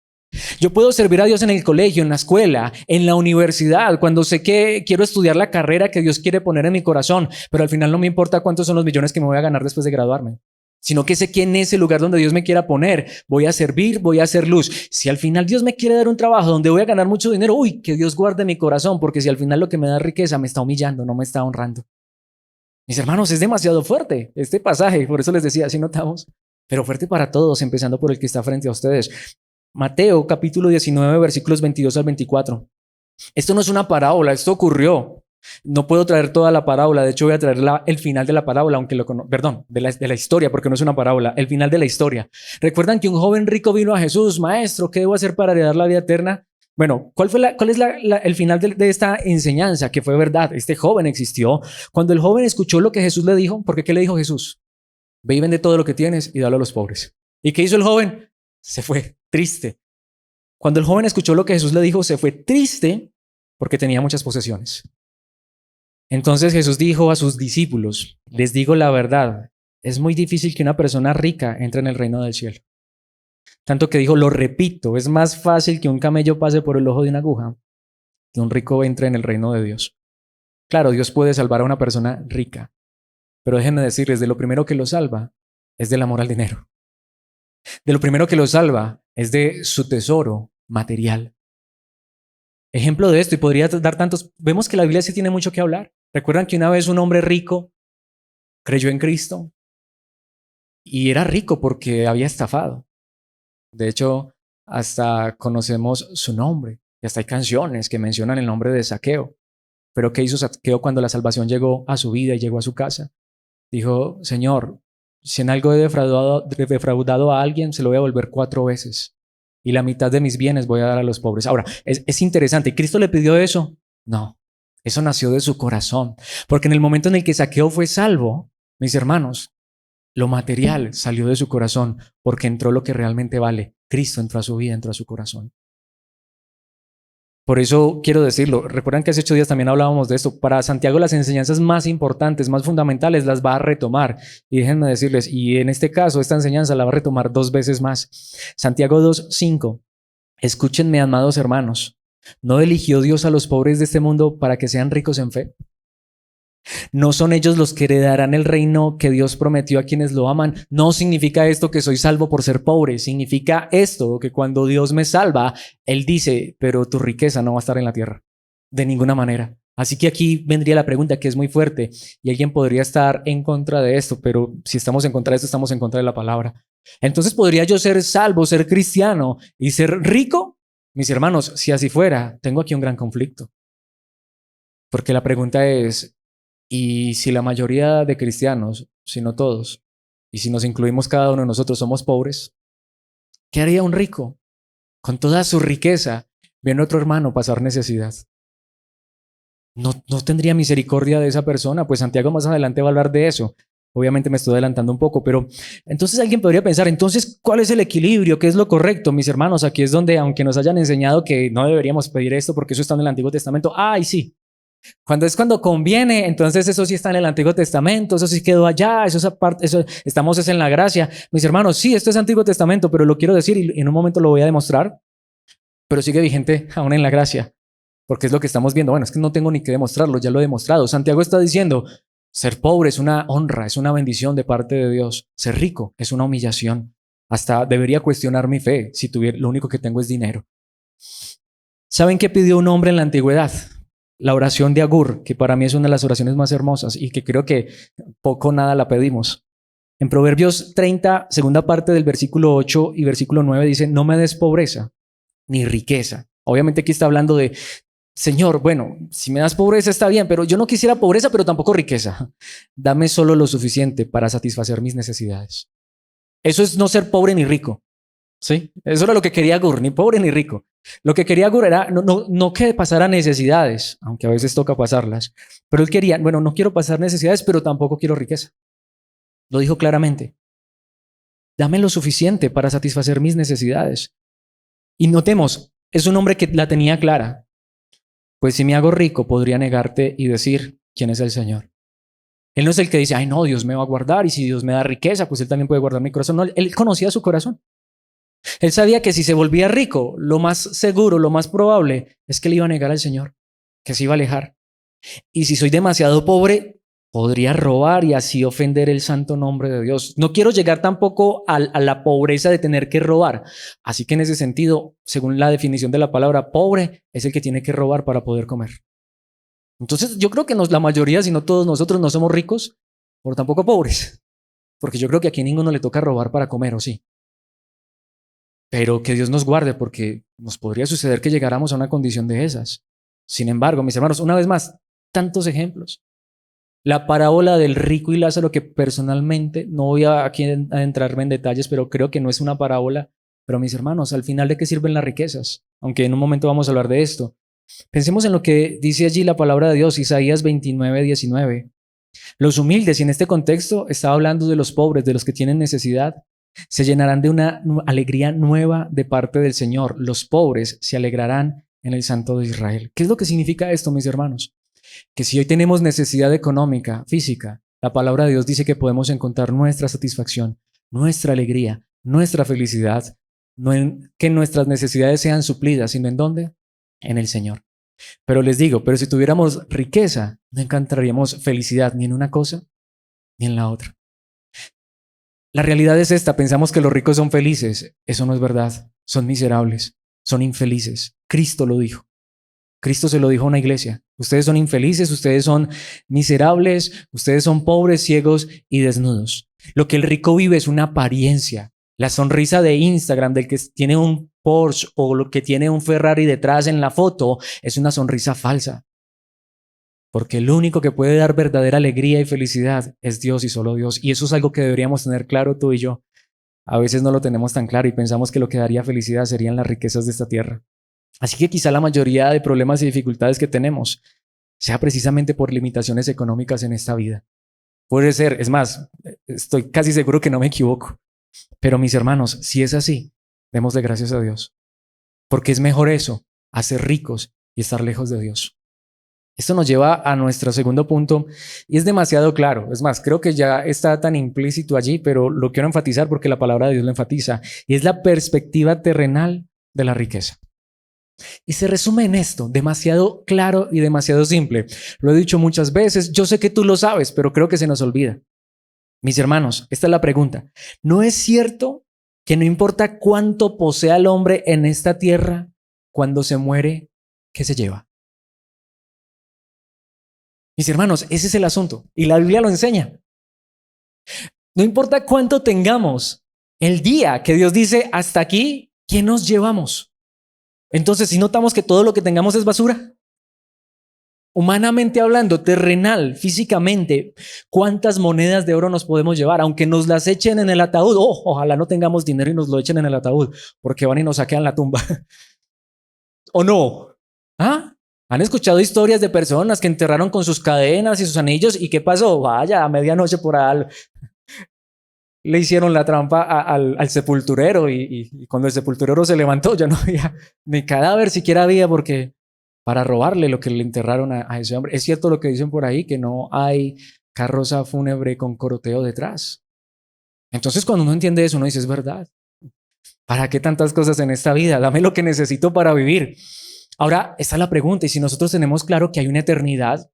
Yo puedo servir a Dios en el colegio, en la escuela, en la universidad, cuando sé que quiero estudiar la carrera que Dios quiere poner en mi corazón, pero al final no me importa cuántos son los millones que me voy a ganar después de graduarme, sino que sé que en ese lugar donde Dios me quiera poner, voy a servir, voy a hacer luz. Si al final Dios me quiere dar un trabajo donde voy a ganar mucho dinero, uy, que Dios guarde mi corazón, porque si al final lo que me da riqueza me está humillando, no me está honrando. Mis hermanos, es demasiado fuerte este pasaje, por eso les decía, así notamos, pero fuerte para todos, empezando por el que está frente a ustedes. Mateo capítulo 19 versículos 22 al 24. Esto no es una parábola, esto ocurrió. No puedo traer toda la parábola, de hecho voy a traer el final de la parábola, aunque de la historia, porque no es una parábola, el final de la historia. ¿Recuerdan que un joven rico vino a Jesús? Maestro, ¿qué debo hacer para heredar la vida eterna? Bueno, ¿cuál es el final de esta enseñanza? Que fue verdad, este joven existió. Cuando el joven escuchó lo que Jesús le dijo, porque ¿qué le dijo Jesús? Ve y vende todo lo que tienes y dalo a los pobres. ¿Y qué hizo el joven? Se fue triste. Cuando el joven escuchó lo que Jesús le dijo, se fue triste porque tenía muchas posesiones. Entonces Jesús dijo a sus discípulos, les digo la verdad, es muy difícil que una persona rica entre en el reino del cielo. Tanto que dijo, lo repito, es más fácil que un camello pase por el ojo de una aguja que un rico entre en el reino de Dios. Claro, Dios puede salvar a una persona rica, pero déjenme decirles, de lo primero que lo salva es del amor al dinero. De lo primero que lo salva es de su tesoro material. Ejemplo de esto, y podría dar tantos, vemos que la Biblia sí tiene mucho que hablar. ¿Recuerdan que una vez un hombre rico creyó en Cristo? Y era rico porque había estafado. De hecho, hasta conocemos su nombre. Y hasta hay canciones que mencionan el nombre de Zaqueo. Pero ¿qué hizo Zaqueo cuando la salvación llegó a su vida y llegó a su casa? Dijo, Señor, si en algo he defraudado a alguien, se lo voy a devolver 4 veces. Y la mitad de mis bienes voy a dar a los pobres. Ahora, es interesante. ¿Cristo le pidió eso? No. Eso nació de su corazón. Porque en el momento en el que Zaqueo fue salvo, mis hermanos, lo material salió de su corazón porque entró lo que realmente vale. Cristo entró a su vida, entró a su corazón. Por eso quiero decirlo, recuerdan que hace 8 días también hablábamos de esto. Para Santiago las enseñanzas más importantes, más fundamentales las va a retomar. Y déjenme decirles, y en este caso esta enseñanza la va a retomar 2 veces más. Santiago 2:5. Escúchenme, amados hermanos. ¿No eligió Dios a los pobres de este mundo para que sean ricos en fe? No son ellos los que heredarán el reino que Dios prometió a quienes lo aman. No significa esto que soy salvo por ser pobre. Significa esto que cuando Dios me salva, Él dice, pero tu riqueza no va a estar en la tierra. De ninguna manera. Así que aquí vendría la pregunta que es muy fuerte y alguien podría estar en contra de esto, pero si estamos en contra de esto, estamos en contra de la palabra. Entonces, ¿podría yo ser salvo, ser cristiano y ser rico? Mis hermanos, si así fuera, tengo aquí un gran conflicto. Porque la pregunta es, ¿y si la mayoría de cristianos, si no todos, y si nos incluimos cada uno de nosotros, somos pobres? ¿Qué haría un rico con toda su riqueza viendo a otro hermano pasar necesidad? No tendría misericordia de esa persona. Pues Santiago más adelante va a hablar de eso. Obviamente me estoy adelantando un poco, pero entonces alguien podría pensar, entonces, ¿cuál es el equilibrio? ¿Qué es lo correcto? Mis hermanos, aquí es donde, aunque nos hayan enseñado que no deberíamos pedir esto porque eso está en el Antiguo Testamento, ¡ay, sí! Cuando conviene, entonces eso sí está en el Antiguo Testamento, eso sí quedó allá, eso es aparte, eso estamos es en la gracia. Mis hermanos, sí, esto es Antiguo Testamento, pero lo quiero decir y en un momento lo voy a demostrar, pero sigue vigente aún en la gracia, porque es lo que estamos viendo. Bueno, es que no tengo ni que demostrarlo, ya lo he demostrado. Santiago está diciendo, ser pobre es una honra, es una bendición de parte de Dios. Ser rico es una humillación. Hasta debería cuestionar mi fe si tuviera, lo único que tengo es dinero. ¿Saben qué pidió un hombre en la antigüedad? La oración de Agur, que para mí es una de las oraciones más hermosas y que creo que poco o nada la pedimos. En Proverbios 30, segunda parte del versículo 8 y versículo 9 dice, no me des pobreza ni riqueza. Obviamente aquí está hablando de, Señor, bueno, si me das pobreza está bien, pero yo no quisiera pobreza, pero tampoco riqueza. Dame solo lo suficiente para satisfacer mis necesidades. Eso es no ser pobre ni rico. ¿Sí? Eso era lo que quería Agur, ni pobre ni rico. Lo que quería Agur era no que pasara necesidades, aunque a veces toca pasarlas, pero él quería, bueno, no quiero pasar necesidades, pero tampoco quiero riqueza. Lo dijo claramente. Dame lo suficiente para satisfacer mis necesidades. Y notemos, es un hombre que la tenía clara. Pues si me hago rico, podría negarte y decir quién es el Señor. Él no es el que dice, ay no, Dios me va a guardar y si Dios me da riqueza, pues él también puede guardar mi corazón. No, él conocía su corazón. Él sabía que si se volvía rico, lo más seguro, lo más probable es que le iba a negar al Señor, que se iba a alejar. Y si soy demasiado pobre, podría robar y así ofender el santo nombre de Dios. No quiero llegar tampoco a la pobreza de tener que robar. Así que en ese sentido, según la definición de la palabra, pobre es el que tiene que robar para poder comer. Entonces yo creo que la mayoría, si no todos nosotros, no somos ricos, pero tampoco pobres. Porque yo creo que aquí a ninguno le toca robar para comer, ¿o sí? Pero que Dios nos guarde porque nos podría suceder que llegáramos a una condición de esas. Sin embargo, mis hermanos, una vez más, tantos ejemplos. La parábola del rico y Lázaro, que personalmente no voy a aquí a adentrarme en detalles, pero creo que no es una parábola. Pero mis hermanos, al final, ¿de qué sirven las riquezas? Aunque en un momento vamos a hablar de esto. Pensemos en lo que dice allí la palabra de Dios, Isaías 29:19. Los humildes, y en este contexto estaba hablando de los pobres, de los que tienen necesidad, se llenarán de una alegría nueva de parte del Señor. Los pobres se alegrarán en el Santo de Israel. ¿Qué es lo que significa esto, mis hermanos? Que si hoy tenemos necesidad económica, física, la palabra de Dios dice que podemos encontrar nuestra satisfacción, nuestra alegría, nuestra felicidad, no en que nuestras necesidades sean suplidas, sino en dónde? En el Señor. Pero les digo, pero si tuviéramos riqueza, no encontraríamos felicidad ni en una cosa ni en la otra. La realidad es esta, pensamos que los ricos son felices. Eso no es verdad. Son miserables, son infelices. Cristo lo dijo. Cristo se lo dijo a una iglesia. Ustedes son infelices, ustedes son miserables, ustedes son pobres, ciegos y desnudos. Lo que el rico vive es una apariencia. La sonrisa de Instagram del que tiene un Porsche o lo que tiene un Ferrari detrás en la foto es una sonrisa falsa. Porque el único que puede dar verdadera alegría y felicidad es Dios y solo Dios. Y eso es algo que deberíamos tener claro tú y yo. A veces no lo tenemos tan claro y pensamos que lo que daría felicidad serían las riquezas de esta tierra. Así que quizá la mayoría de problemas y dificultades que tenemos sea precisamente por limitaciones económicas en esta vida. Puede ser, es más, estoy casi seguro que no me equivoco. Pero mis hermanos, si es así, démosle gracias a Dios. Porque es mejor eso, a ser ricos y estar lejos de Dios. Esto nos lleva a nuestro segundo punto y es demasiado claro. Es más, creo que ya está tan implícito allí, pero lo quiero enfatizar porque la palabra de Dios lo enfatiza. Y es la perspectiva terrenal de la riqueza. Y se resume en esto, demasiado claro y demasiado simple. Lo he dicho muchas veces, yo sé que tú lo sabes, pero creo que se nos olvida. Mis hermanos, esta es la pregunta. ¿No es cierto que no importa cuánto posea el hombre en esta tierra, cuando se muere, qué se lleva? Mis hermanos, ese es el asunto. Y la Biblia lo enseña. No importa cuánto tengamos, el día que Dios dice hasta aquí, ¿qué nos llevamos? Entonces, si notamos que todo lo que tengamos es basura, humanamente hablando, terrenal, físicamente, ¿cuántas monedas de oro nos podemos llevar? Aunque nos las echen en el ataúd, ojalá no tengamos dinero y nos lo echen en el ataúd, porque van y nos saquean la tumba. ¿O no? ¿Ah? ¿Han escuchado historias de personas que enterraron con sus cadenas y sus anillos? ¿Y qué pasó? Vaya, a medianoche por ahí le hicieron la trampa al sepulturero y cuando el sepulturero se levantó ya no había ni cadáver siquiera había porque para robarle lo que le enterraron a ese hombre. Es cierto lo que dicen por ahí, que no hay carroza fúnebre con coroteo detrás. Entonces cuando uno entiende eso, uno dice, es verdad. ¿Para qué tantas cosas en esta vida? Dame lo que necesito para vivir. Ahora, esta es la pregunta, y si nosotros tenemos claro que hay una eternidad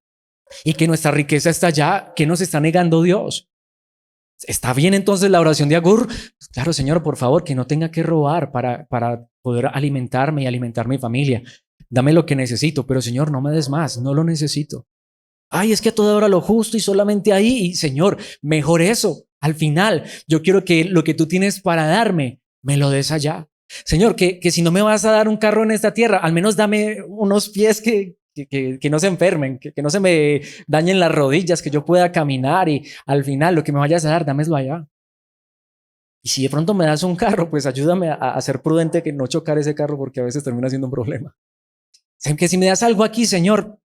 y que nuestra riqueza está allá, ¿qué nos está negando Dios? ¿Está bien entonces la oración de Agur? Claro, Señor, por favor, que no tenga que robar para poder alimentarme y alimentar mi familia. Dame lo que necesito, pero Señor, no me des más, no lo necesito. Ay, es que a toda hora lo justo y solamente ahí. Y Señor, mejor eso. Al final, yo quiero que lo que tú tienes para darme, me lo des allá. Señor, que si no me vas a dar un carro en esta tierra, al menos dame unos pies que no se enfermen, que no se me dañen las rodillas, que yo pueda caminar y al final lo que me vayas a dar, dámelo allá. Y si de pronto me das un carro, pues ayúdame a ser prudente que no chocar ese carro porque a veces termina siendo un problema. Que si me das algo aquí, Señor,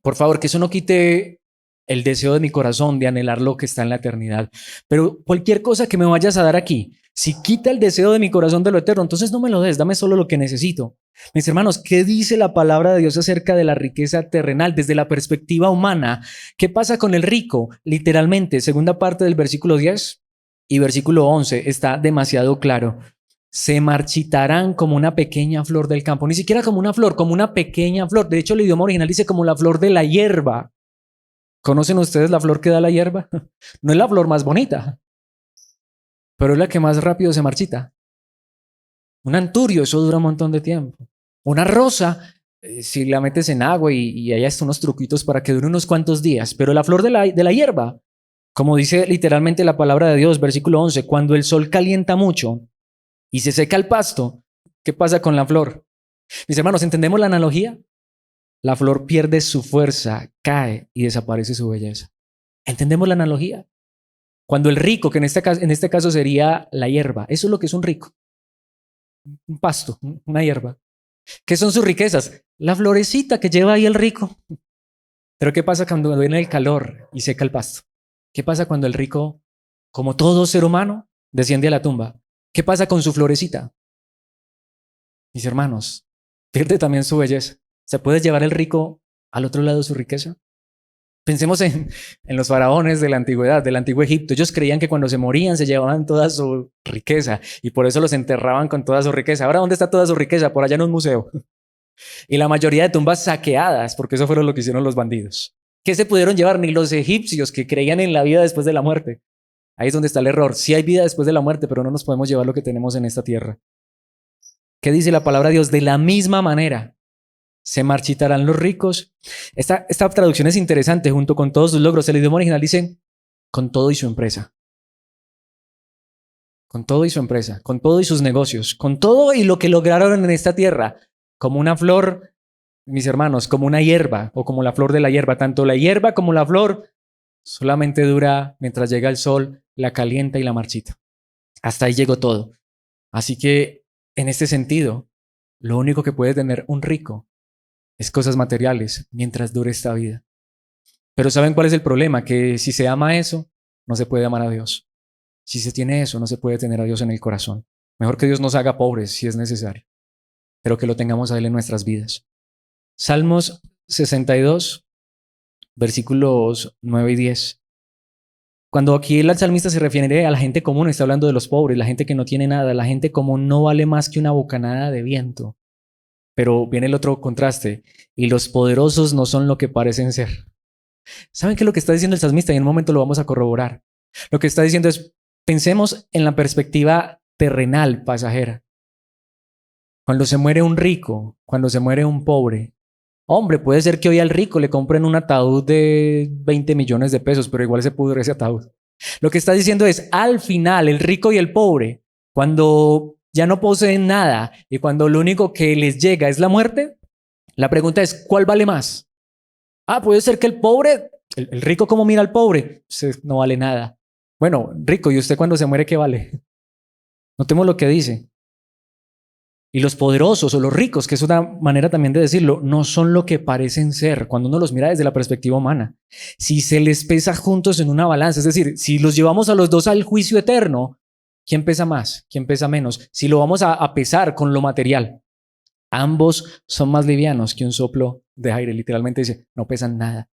por favor, que eso no quite el deseo de mi corazón de anhelar lo que está en la eternidad. Pero cualquier cosa que me vayas a dar aquí, si quita el deseo de mi corazón de lo eterno, entonces no me lo des, dame solo lo que necesito. Mis hermanos, ¿qué dice la palabra de Dios acerca de la riqueza terrenal desde la perspectiva humana? ¿Qué pasa con el rico? Literalmente, segunda parte del versículo 10 y versículo 11 está demasiado claro. Se marchitarán como una pequeña flor del campo, ni siquiera como una flor, como una pequeña flor. De hecho, el idioma original dice como la flor de la hierba. ¿Conocen ustedes la flor que da la hierba? No es la flor más bonita, pero es la que más rápido se marchita. Un anturio, eso dura un montón de tiempo. Una rosa, si la metes en agua y hay hasta unos truquitos para que dure unos cuantos días, pero la flor de la hierba, como dice literalmente la palabra de Dios, versículo 11, cuando el sol calienta mucho y se seca el pasto, ¿qué pasa con la flor? Mis hermanos, ¿entendemos la analogía? La flor pierde su fuerza, cae y desaparece su belleza. ¿Entendemos la analogía? Cuando el rico, que en este caso sería la hierba, eso es lo que es un rico. Un pasto, una hierba. ¿Qué son sus riquezas? La florecita que lleva ahí el rico. Pero ¿qué pasa cuando viene el calor y seca el pasto? ¿Qué pasa cuando el rico, como todo ser humano, desciende a la tumba? ¿Qué pasa con su florecita? Mis hermanos, pierde también su belleza. ¿Se puede llevar el rico al otro lado de su riqueza? Pensemos en los faraones de la antigüedad, del antiguo Egipto. Ellos creían que cuando se morían se llevaban toda su riqueza y por eso los enterraban con toda su riqueza. Ahora, ¿dónde está toda su riqueza? Por allá en un museo. Y la mayoría de tumbas saqueadas, porque eso fue lo que hicieron los bandidos. ¿Qué se pudieron llevar? Ni los egipcios que creían en la vida después de la muerte. Ahí es donde está el error. Sí hay vida después de la muerte, pero no nos podemos llevar lo que tenemos en esta tierra. ¿Qué dice la palabra de Dios? De la misma manera se marchitarán los ricos. Esta traducción es interesante, junto con todos sus logros. El idioma original dice, con todo y su empresa. Con todo y su empresa, con todo y sus negocios, con todo y lo que lograron en esta tierra, como una flor, mis hermanos, como una hierba o como la flor de la hierba. Tanto la hierba como la flor solamente dura mientras llega el sol, la calienta y la marchita. Hasta ahí llegó todo. Así que, en este sentido, lo único que puede tener un rico es cosas materiales mientras dure esta vida. Pero ¿saben cuál es el problema? Que si se ama eso, no se puede amar a Dios. Si se tiene eso, no se puede tener a Dios en el corazón. Mejor que Dios nos haga pobres si es necesario, pero que lo tengamos a Él en nuestras vidas. Salmos 62, versículos 9 y 10. Cuando aquí el salmista se refiere a la gente común, está hablando de los pobres, la gente que no tiene nada, la gente común no vale más que una bocanada de viento. Pero viene el otro contraste. Y los poderosos no son lo que parecen ser. ¿Saben qué es lo que está diciendo el salmista? Y en un momento lo vamos a corroborar. Lo que está diciendo es, pensemos en la perspectiva terrenal, pasajera. Cuando se muere un rico, cuando se muere un pobre, hombre, puede ser que hoy al rico le compren un ataúd de 20 millones de pesos, pero igual se pudre ese ataúd. Lo que está diciendo es, al final, el rico y el pobre, cuando ya no poseen nada y cuando lo único que les llega es la muerte, la pregunta es, ¿cuál vale más? Ah, puede ser que el pobre, el rico como mira al pobre, no vale nada. Bueno, rico, ¿y usted cuando se muere qué vale? Notemos lo que dice. Y los poderosos o los ricos, que es una manera también de decirlo, no son lo que parecen ser cuando uno los mira desde la perspectiva humana. Si se les pesa juntos en una balanza, es decir, si los llevamos a los dos al juicio eterno, ¿quién pesa más? ¿Quién pesa menos? Si lo vamos a pesar con lo material, ambos son más livianos que un soplo de aire. Literalmente dice, no pesan nada.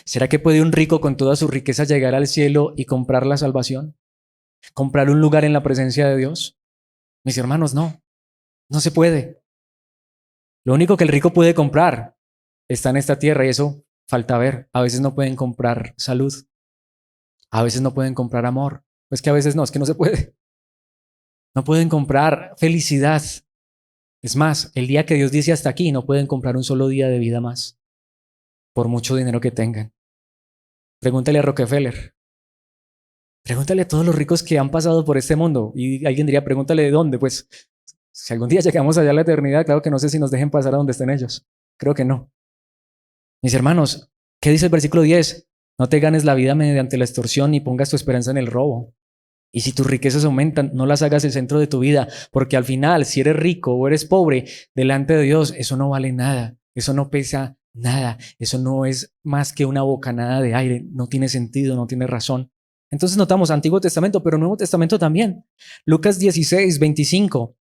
¿Será que puede un rico con toda su riqueza llegar al cielo y comprar la salvación? ¿Comprar un lugar en la presencia de Dios? Mis hermanos, no. No se puede. Lo único que el rico puede comprar está en esta tierra y eso falta ver. A veces no pueden comprar salud. A veces no pueden comprar amor. Pues que a veces no, es que no se puede. No pueden comprar felicidad. Es más, el día que Dios dice hasta aquí, no pueden comprar un solo día de vida más, por mucho dinero que tengan. Pregúntale a Rockefeller. Pregúntale a todos los ricos que han pasado por este mundo. Y alguien diría, pregúntale de dónde. Pues si algún día llegamos allá a la eternidad, claro que no sé si nos dejen pasar a donde estén ellos. Creo que no. Mis hermanos, ¿qué dice el versículo 10? No te ganes la vida mediante la extorsión ni pongas tu esperanza en el robo. Y si tus riquezas aumentan, no las hagas el centro de tu vida, porque al final, si eres rico o eres pobre, delante de Dios, eso no vale nada, eso no pesa nada, eso no es más que una bocanada de aire, no tiene sentido, no tiene razón. Entonces notamos Antiguo Testamento, pero Nuevo Testamento también. Lucas 16, 25.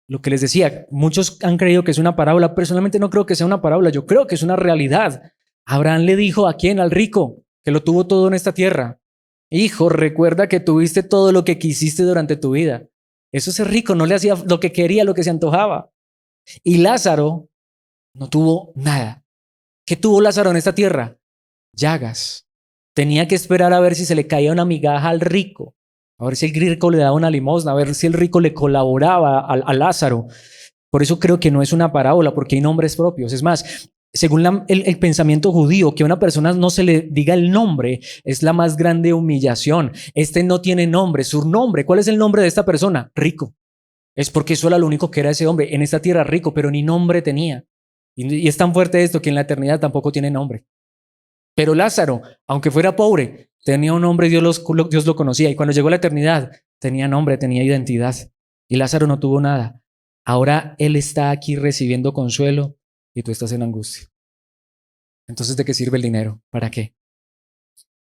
Lo que les decía, muchos han creído que es una parábola. Personalmente no creo que sea una parábola, yo creo que es una realidad. Abraham le dijo ¿a quién? Al rico, que lo tuvo todo en esta tierra. Hijo, recuerda que tuviste todo lo que quisiste durante tu vida. Eso es ser rico, no le hacía lo que quería, lo que se antojaba. Y Lázaro no tuvo nada. ¿Qué tuvo Lázaro en esta tierra? Llagas. Tenía que esperar a ver si se le caía una migaja al rico, a ver si el rico le daba una limosna, a ver si el rico le colaboraba a Lázaro. Por eso creo que no es una parábola, porque hay nombres propios. Es más, según el pensamiento judío, que a una persona no se le diga el nombre es la más grande humillación. Este no tiene nombre, su nombre. ¿Cuál es el nombre de esta persona? Rico. Es porque eso era lo único que era ese hombre en esta tierra, rico, pero ni nombre tenía. Y es tan fuerte esto que en la eternidad tampoco tiene nombre. Pero Lázaro, aunque fuera pobre, tenía un nombre y Dios lo conocía. Y cuando llegó la eternidad, tenía nombre, tenía identidad. Y Lázaro no tuvo nada. Ahora él está aquí recibiendo consuelo y tú estás en angustia. Entonces, ¿de qué sirve el dinero? ¿Para qué?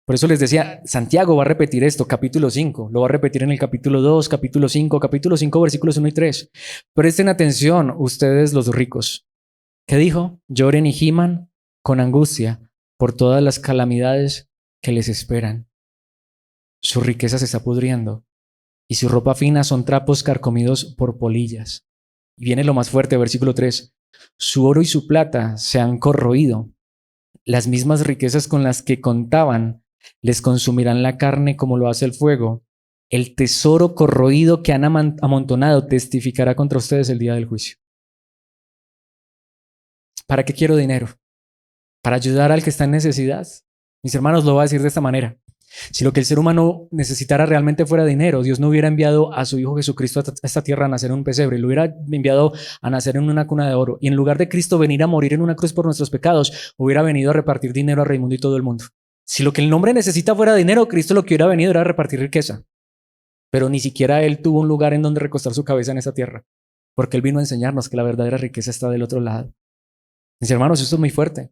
Por eso les decía, Santiago va a repetir esto, capítulo 5, lo va a repetir en el capítulo 2, capítulo 5, versículos 1 y 3. Presten atención ustedes los ricos. ¿Qué dijo? Lloren y giman con angustia por todas las calamidades que les esperan. Su riqueza se está pudriendo y su ropa fina son trapos carcomidos por polillas. Y viene lo más fuerte, versículo 3. Su oro y su plata se han corroído. Las mismas riquezas con las que contaban les consumirán la carne como lo hace el fuego. El tesoro corroído que han amontonado testificará contra ustedes el día del juicio. ¿Para qué quiero dinero? ¿Para ayudar al que está en necesidad? Mis hermanos, lo voy a decir de esta manera. Si lo que el ser humano necesitara realmente fuera dinero, Dios no hubiera enviado a su Hijo Jesucristo a esta tierra a nacer en un pesebre, lo hubiera enviado a nacer en una cuna de oro. Y en lugar de Cristo venir a morir en una cruz por nuestros pecados, hubiera venido a repartir dinero a Raimundo y todo el mundo. Si lo que el hombre necesita fuera dinero, Cristo lo que hubiera venido era a repartir riqueza. Pero ni siquiera Él tuvo un lugar en donde recostar su cabeza en esta tierra, porque Él vino a enseñarnos que la verdadera riqueza está del otro lado. Mis hermanos, esto es muy fuerte.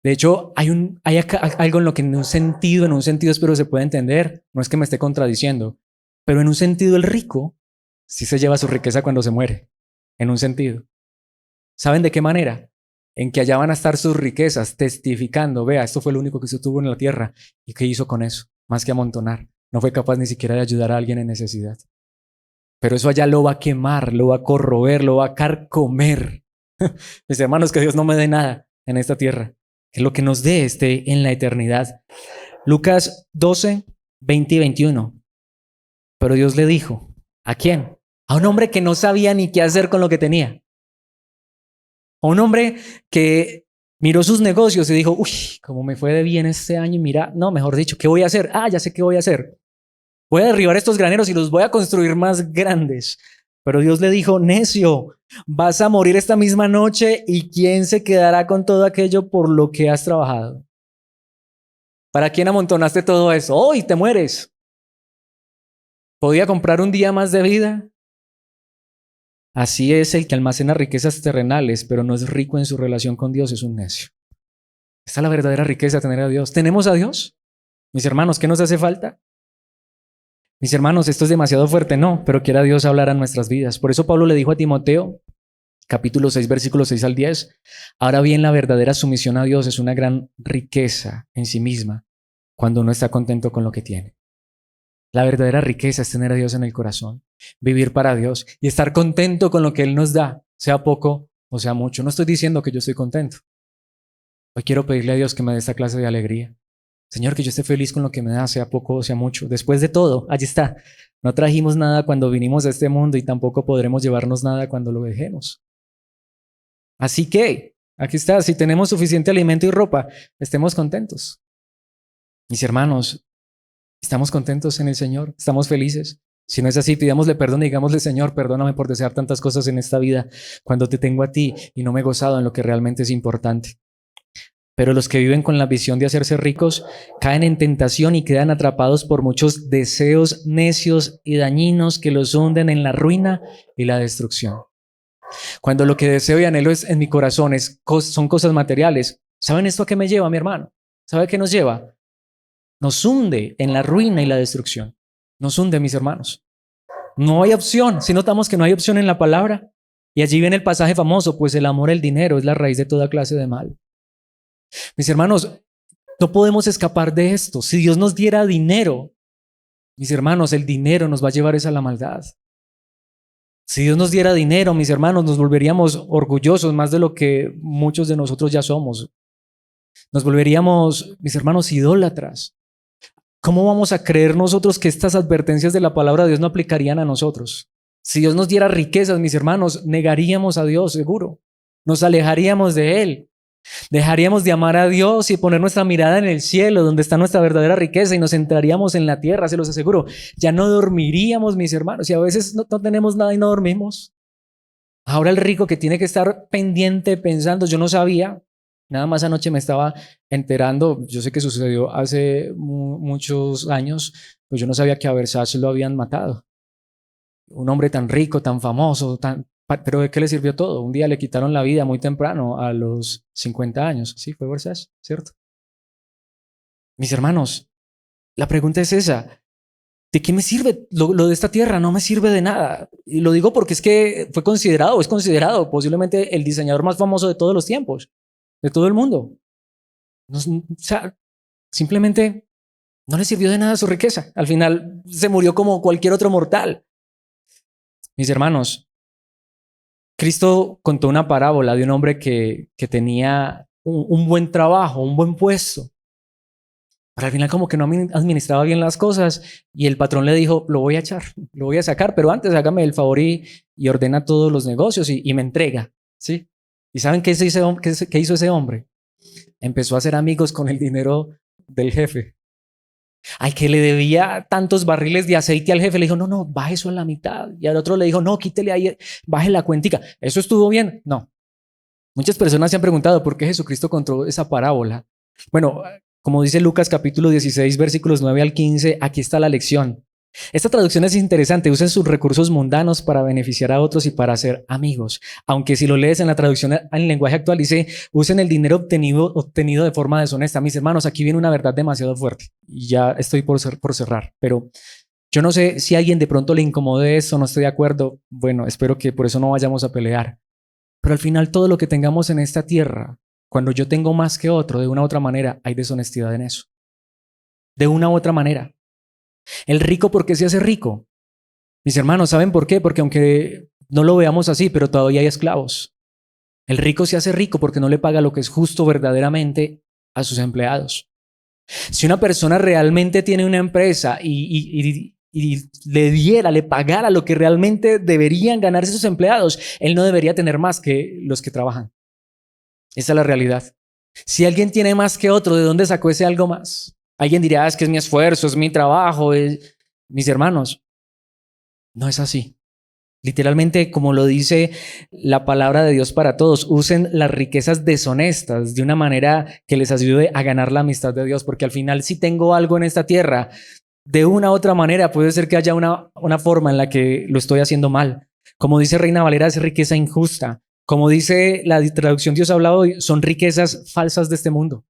De hecho, hay acá algo en lo que en un sentido espero se pueda entender, no es que me esté contradiciendo, pero en un sentido el rico sí se lleva su riqueza cuando se muere, en un sentido. ¿Saben de qué manera? En que allá van a estar sus riquezas testificando, vea, esto fue lo único que se tuvo en la tierra y qué hizo con eso, más que amontonar. No fue capaz ni siquiera de ayudar a alguien en necesidad. pero eso allá lo va a quemar, lo va a corroer, lo va a carcomer. Mis hermanos, que Dios no me dé nada en esta tierra, que lo que nos dé esté en la eternidad. Lucas 12, 20 y 21. Pero Dios le dijo, ¿a quién? A un hombre que no sabía ni qué hacer con lo que tenía. A un hombre que miró sus negocios y dijo, uy, cómo me fue de bien este año y mira, no, mejor dicho, ¿qué voy a hacer? Ah, ya sé qué voy a hacer. Voy a derribar estos graneros y los voy a construir más grandes. Pero Dios le dijo, necio, vas a morir esta misma noche y ¿quién se quedará con todo aquello por lo que has trabajado? ¿Para quién amontonaste todo eso? Hoy te mueres. ¿Podía comprar un día más de vida? Así es el que almacena riquezas terrenales, pero no es rico en su relación con Dios, es un necio. Esta es la verdadera riqueza, tener a Dios. ¿Tenemos a Dios? Mis hermanos, ¿qué nos hace falta? Mis hermanos, esto es demasiado fuerte, no, pero quiera Dios hablar a nuestras vidas. Por eso Pablo le dijo a Timoteo, capítulo 6, versículos 6 al 10, ahora bien, la verdadera sumisión a Dios es una gran riqueza en sí misma cuando uno está contento con lo que tiene. La verdadera riqueza es tener a Dios en el corazón, vivir para Dios y estar contento con lo que Él nos da, sea poco o sea mucho. No estoy diciendo que yo estoy contento. Hoy quiero pedirle a Dios que me dé esta clase de alegría. Señor, que yo esté feliz con lo que me da, sea poco o sea mucho. Después de todo, allí está. No trajimos nada cuando vinimos a este mundo y tampoco podremos llevarnos nada cuando lo dejemos. Así que, aquí está, si tenemos suficiente alimento y ropa, estemos contentos. Mis hermanos, ¿estamos contentos en el Señor? ¿Estamos felices? Si no es así, pidámosle perdón y digámosle, Señor, perdóname por desear tantas cosas en esta vida cuando te tengo a ti y no me he gozado en lo que realmente es importante. Pero los que viven con la visión de hacerse ricos caen en tentación y quedan atrapados por muchos deseos necios y dañinos que los hunden en la ruina y la destrucción. Cuando lo que deseo y anhelo es en mi corazón son cosas materiales, ¿saben esto a qué me lleva, mi hermano? ¿Sabe a qué nos lleva? Nos hunde en la ruina y la destrucción. Nos hunde, mis hermanos. No hay opción. Si notamos que no hay opción en la palabra, y allí viene el pasaje famoso, pues el amor al dinero es la raíz de toda clase de mal. Mis hermanos, no podemos escapar de esto. Si Dios nos diera dinero, mis hermanos, el dinero nos va a llevar a la maldad. Si Dios nos diera dinero, mis hermanos, nos volveríamos orgullosos más de lo que muchos de nosotros ya somos. Nos volveríamos, mis hermanos, idólatras. ¿Cómo vamos a creer nosotros que estas advertencias de la palabra de Dios no aplicarían a nosotros? Si Dios nos diera riquezas, mis hermanos, negaríamos a Dios, seguro. Nos alejaríamos de Él. Dejaríamos de amar a Dios y poner nuestra mirada en el cielo, donde está nuestra verdadera riqueza, y nos centraríamos en la tierra, se los aseguro. Ya no dormiríamos, mis hermanos, y a veces no tenemos nada y no dormimos. Ahora el rico que tiene que estar pendiente pensando, yo no sabía, nada más anoche me estaba enterando, yo sé que sucedió hace muchos años, pues yo no sabía que a Versace lo habían matado. Un hombre tan rico, tan famoso, pero ¿de qué le sirvió todo? Un día le quitaron la vida muy temprano, a los 50 años. Sí, fue Versace, ¿cierto? Mis hermanos, la pregunta es esa. ¿De qué me sirve lo de esta tierra? No me sirve de nada. Y lo digo porque es que es considerado posiblemente el diseñador más famoso de todos los tiempos, de todo el mundo. O sea, simplemente no le sirvió de nada su riqueza. Al final se murió como cualquier otro mortal. Mis hermanos, Cristo contó una parábola de un hombre que tenía un buen trabajo, un buen puesto, pero al final como que no administraba bien las cosas y el patrón le dijo, lo voy a echar, lo voy a sacar, pero antes hágame el favor y ordena todos los negocios y me entrega, ¿sí? ¿Y saben qué hizo ese hombre? Empezó a hacer amigos con el dinero del jefe. Al que le debía tantos barriles de aceite al jefe, le dijo, no, baje eso a la mitad. Y al otro le dijo, no, quítele ahí, baje la cuentica. ¿Eso estuvo bien? No. Muchas personas se han preguntado por qué Jesucristo contó esa parábola. Bueno, como dice Lucas capítulo 16, versículos 9 al 15, aquí está la lección. Esta traducción es interesante. Usen sus recursos mundanos para beneficiar a otros y para hacer amigos. Aunque si lo lees en la traducción en lenguaje actual, dice, usen el dinero obtenido de forma deshonesta. Mis hermanos, aquí viene una verdad demasiado fuerte. Y ya estoy por cerrar. Pero yo no sé si a alguien de pronto le incomode esto, no estoy de acuerdo. Bueno, espero que por eso no vayamos a pelear. Pero al final todo lo que tengamos en esta tierra, cuando yo tengo más que otro, de una u otra manera, hay deshonestidad en eso. De una u otra manera. El rico, ¿por qué se hace rico? Mis hermanos, ¿saben por qué? Porque aunque no lo veamos así, pero todavía hay esclavos. El rico se hace rico porque no le paga lo que es justo verdaderamente a sus empleados. Si una persona realmente tiene una empresa y le pagara lo que realmente deberían ganarse sus empleados, él no debería tener más que los que trabajan. Esa es la realidad. Si alguien tiene más que otro, ¿de dónde sacó ese algo más? Alguien dirá, es que es mi esfuerzo, es mi trabajo. Mis hermanos, no es así. Literalmente, como lo dice la palabra de Dios para todos, usen las riquezas deshonestas de una manera que les ayude a ganar la amistad de Dios, porque al final si tengo algo en esta tierra, de una u otra manera puede ser que haya una forma en la que lo estoy haciendo mal. Como dice Reina Valera, es riqueza injusta. Como dice la traducción Dios ha hablado, son riquezas falsas de este mundo.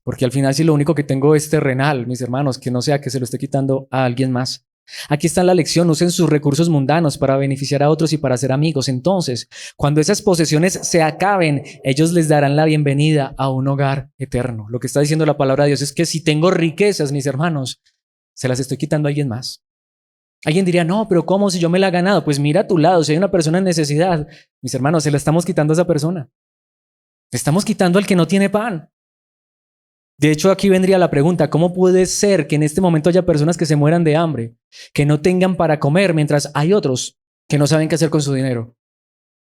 Porque al final si lo único que tengo es terrenal, mis hermanos, que no sea que se lo esté quitando a alguien más. Aquí está la lección, usen sus recursos mundanos para beneficiar a otros y para ser amigos. Entonces, cuando esas posesiones se acaben, ellos les darán la bienvenida a un hogar eterno. Lo que está diciendo la palabra de Dios es que si tengo riquezas, mis hermanos, se las estoy quitando a alguien más. Alguien diría, no, pero ¿cómo si yo me la he ganado? Pues mira a tu lado, si hay una persona en necesidad, mis hermanos, se la estamos quitando a esa persona. Le estamos quitando al que no tiene pan. De hecho, aquí vendría la pregunta, ¿cómo puede ser que en este momento haya personas que se mueran de hambre, que no tengan para comer, mientras hay otros que no saben qué hacer con su dinero?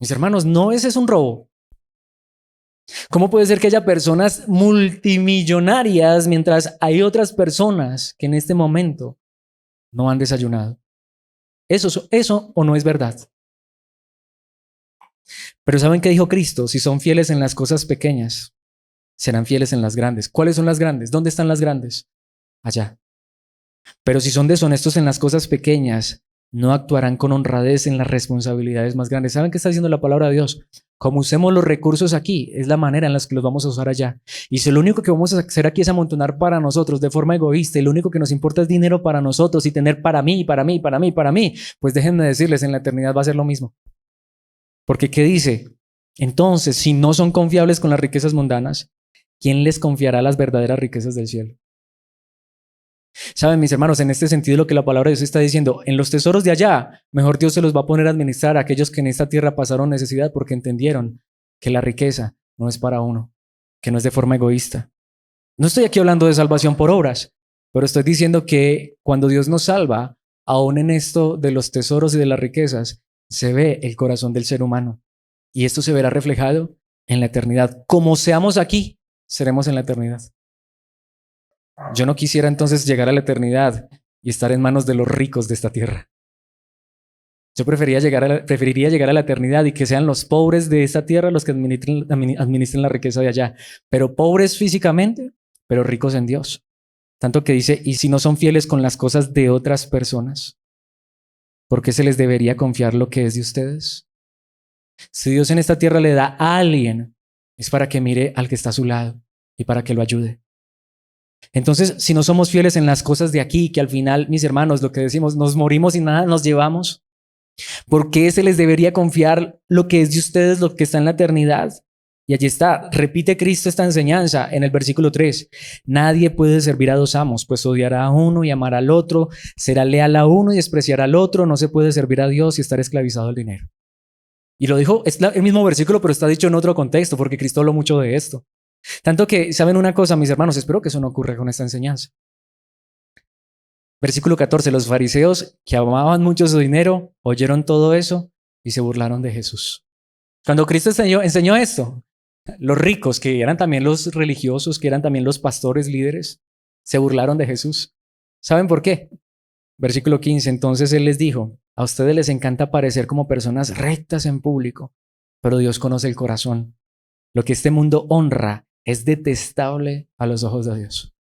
Mis hermanos, ¿no ese es un robo? ¿Cómo puede ser que haya personas multimillonarias mientras hay otras personas que en este momento no han desayunado? ¿Eso o no es verdad? Pero ¿saben qué dijo Cristo? Si son fieles en las cosas pequeñas, serán fieles en las grandes. ¿Cuáles son las grandes? ¿Dónde están las grandes? Allá. Pero si son deshonestos en las cosas pequeñas, no actuarán con honradez en las responsabilidades más grandes. ¿Saben qué está diciendo la palabra de Dios? Como usemos los recursos aquí, es la manera en la que los vamos a usar allá. Y si lo único que vamos a hacer aquí es amontonar para nosotros de forma egoísta y lo único que nos importa es dinero para nosotros y tener para mí, para mí, para mí, para mí, pues déjenme decirles, en la eternidad va a ser lo mismo. Porque ¿qué dice? Entonces, si no son confiables con las riquezas mundanas, ¿quién les confiará las verdaderas riquezas del cielo? Saben, mis hermanos, en este sentido lo que la palabra de Dios está diciendo, en los tesoros de allá, mejor Dios se los va a poner a administrar a aquellos que en esta tierra pasaron necesidad porque entendieron que la riqueza no es para uno, que no es de forma egoísta. No estoy aquí hablando de salvación por obras, pero estoy diciendo que cuando Dios nos salva, aún en esto de los tesoros y de las riquezas, se ve el corazón del ser humano. Y esto se verá reflejado en la eternidad. Como seamos aquí, seremos en la eternidad. Yo no quisiera entonces llegar a la eternidad y estar en manos de los ricos de esta tierra. Yo preferiría llegar a la eternidad y que sean los pobres de esta tierra los que administren la riqueza de allá. Pero pobres físicamente, pero ricos en Dios. Tanto que dice, y si no son fieles con las cosas de otras personas, ¿por qué se les debería confiar lo que es de ustedes? Si Dios en esta tierra le da a alguien, es para que mire al que está a su lado y para que lo ayude. Entonces, si no somos fieles en las cosas de aquí, que al final, mis hermanos, lo que decimos, nos morimos y nada nos llevamos, ¿por qué se les debería confiar lo que es de ustedes, lo que está en la eternidad? Y allí está, repite Cristo esta enseñanza en el versículo 3. Nadie puede servir a dos amos, pues odiará a uno y amará al otro, será leal a uno y despreciará al otro, no se puede servir a Dios y estar esclavizado al dinero. Y lo dijo, es el mismo versículo, pero está dicho en otro contexto, porque Cristo habló mucho de esto. Tanto que, ¿saben una cosa, mis hermanos? Espero que eso no ocurra con esta enseñanza. Versículo 14, los fariseos que amaban mucho su dinero, oyeron todo eso y se burlaron de Jesús. Cuando Cristo enseñó esto, los ricos, que eran también los religiosos, que eran también los pastores líderes, se burlaron de Jesús. ¿Saben por qué? Versículo 15, entonces Él les dijo, a ustedes les encanta parecer como personas rectas en público, pero Dios conoce el corazón. Lo que este mundo honra es detestable a los ojos de Dios.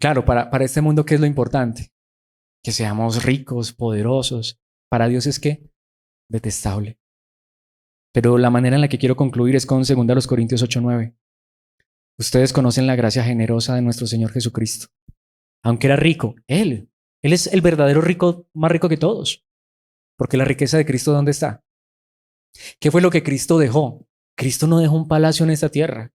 Claro, para este mundo, ¿qué es lo importante? Que seamos ricos, poderosos. Para Dios es ¿qué? Detestable. Pero la manera en la que quiero concluir es con 2 Corintios 8:9. Ustedes conocen la gracia generosa de nuestro Señor Jesucristo. Aunque era rico, Él es el verdadero rico, más rico que todos. Porque la riqueza de Cristo, ¿dónde está? ¿Qué fue lo que Cristo dejó? Cristo no dejó un palacio en esta tierra.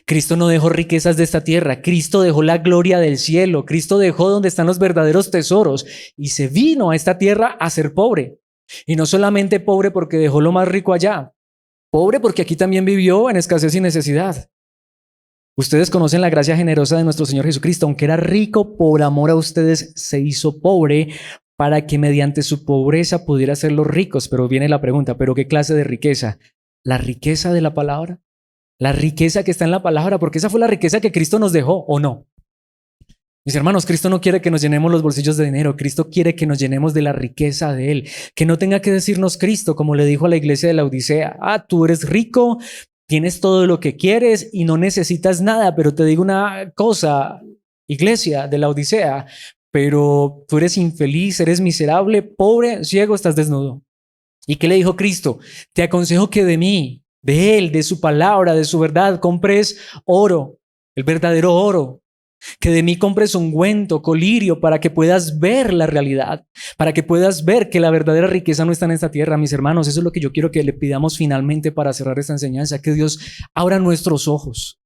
Cristo no dejó riquezas de esta tierra, Cristo dejó la gloria del cielo, Cristo dejó donde están los verdaderos tesoros y se vino a esta tierra a ser pobre. Y no solamente pobre porque dejó lo más rico allá, pobre porque aquí también vivió en escasez y necesidad. Ustedes conocen la gracia generosa de nuestro Señor Jesucristo, aunque era rico, por amor a ustedes se hizo pobre para que mediante su pobreza pudiera ser los ricos. Pero viene la pregunta, ¿pero qué clase de riqueza? ¿La riqueza de la palabra? La riqueza que está en la palabra, porque esa fue la riqueza que Cristo nos dejó, ¿o no? Mis hermanos, Cristo no quiere que nos llenemos los bolsillos de dinero, Cristo quiere que nos llenemos de la riqueza de Él, que no tenga que decirnos Cristo, como le dijo a la iglesia de la Odisea, tú eres rico, tienes todo lo que quieres y no necesitas nada, pero te digo una cosa, iglesia de la Odisea, pero tú eres infeliz, eres miserable, pobre, ciego, estás desnudo. ¿Y qué le dijo Cristo? Te aconsejo que de mí, de Él, de su palabra, de su verdad, compres oro, el verdadero oro. Que de mí compres ungüento, colirio, para que puedas ver la realidad, para que puedas ver que la verdadera riqueza no está en esta tierra, mis hermanos. Eso es lo que yo quiero que le pidamos finalmente para cerrar esta enseñanza, que Dios abra nuestros ojos,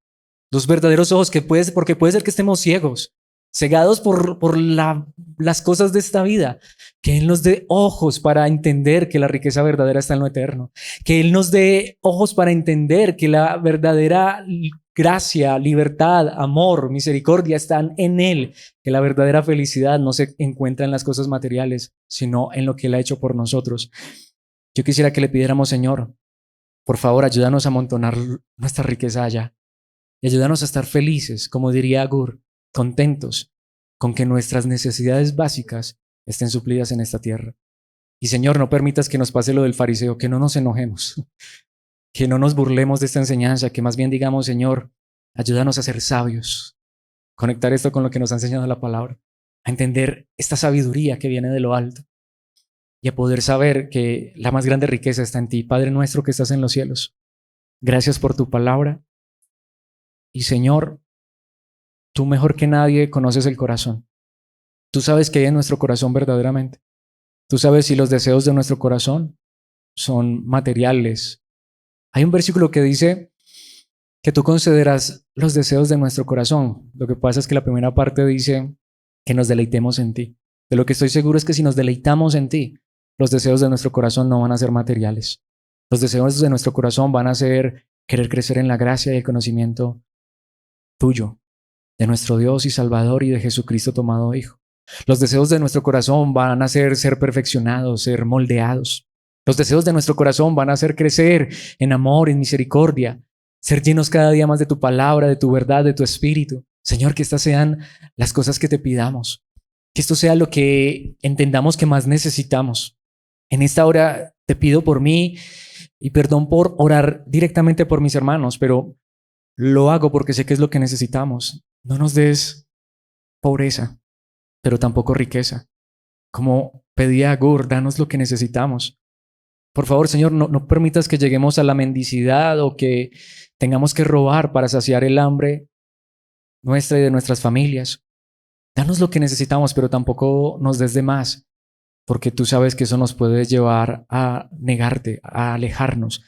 los verdaderos ojos, porque puede ser que estemos ciegos, cegados por las cosas de esta vida, que Él nos dé ojos para entender que la riqueza verdadera está en lo eterno, que Él nos dé ojos para entender que la verdadera gracia, libertad, amor, misericordia están en Él, que la verdadera felicidad no se encuentra en las cosas materiales, sino en lo que Él ha hecho por nosotros. Yo quisiera que le pidiéramos, Señor, por favor, ayúdanos a amontonar nuestra riqueza allá y ayúdanos a estar felices, como diría Agur, contentos con que nuestras necesidades básicas estén suplidas en esta tierra. Y Señor, no permitas que nos pase lo del fariseo, que no nos enojemos, que no nos burlemos de esta enseñanza, que más bien digamos, Señor, ayúdanos a ser sabios, conectar esto con lo que nos ha enseñado la palabra, a entender esta sabiduría que viene de lo alto y a poder saber que la más grande riqueza está en ti, Padre nuestro que estás en los cielos. Gracias por tu palabra y Señor, tú mejor que nadie conoces el corazón. Tú sabes qué hay en nuestro corazón verdaderamente. Tú sabes si los deseos de nuestro corazón son materiales. Hay un versículo que dice que tú consideras los deseos de nuestro corazón. Lo que pasa es que la primera parte dice que nos deleitemos en ti. De lo que estoy seguro es que si nos deleitamos en ti, los deseos de nuestro corazón no van a ser materiales. Los deseos de nuestro corazón van a ser querer crecer en la gracia y el conocimiento tuyo, de nuestro Dios y Salvador y de Jesucristo tomado Hijo. Los deseos de nuestro corazón van a ser perfeccionados, ser moldeados. Los deseos de nuestro corazón van a ser crecer en amor, en misericordia, ser llenos cada día más de tu palabra, de tu verdad, de tu espíritu. Señor, que estas sean las cosas que te pidamos, que esto sea lo que entendamos que más necesitamos. En esta hora te pido por mí y perdón por orar directamente por mis hermanos, pero lo hago porque sé que es lo que necesitamos. No nos des pobreza, pero tampoco riqueza. Como pedía Agur, danos lo que necesitamos. Por favor, Señor, no permitas que lleguemos a la mendicidad o que tengamos que robar para saciar el hambre nuestra y de nuestras familias. Danos lo que necesitamos, pero tampoco nos des de más, porque tú sabes que eso nos puede llevar a negarte, a alejarnos,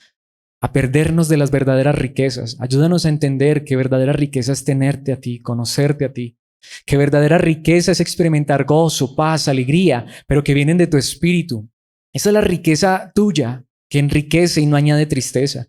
a perdernos de las verdaderas riquezas. Ayúdanos a entender que verdadera riqueza es tenerte a ti, conocerte a ti. Que verdadera riqueza es experimentar gozo, paz, alegría, pero que vienen de tu espíritu. Esa es la riqueza tuya, que enriquece y no añade tristeza.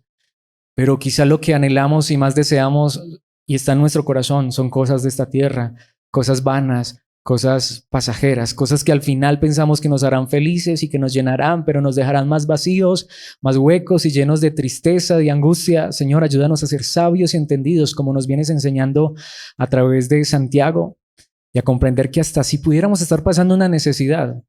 Pero quizá lo que anhelamos y más deseamos y está en nuestro corazón son cosas de esta tierra, cosas vanas, cosas pasajeras, cosas que al final pensamos que nos harán felices y que nos llenarán, pero nos dejarán más vacíos, más huecos y llenos de tristeza, de angustia. Señor, ayúdanos a ser sabios y entendidos, como nos vienes enseñando a través de Santiago, y a comprender que hasta si pudiéramos estar pasando una necesidad,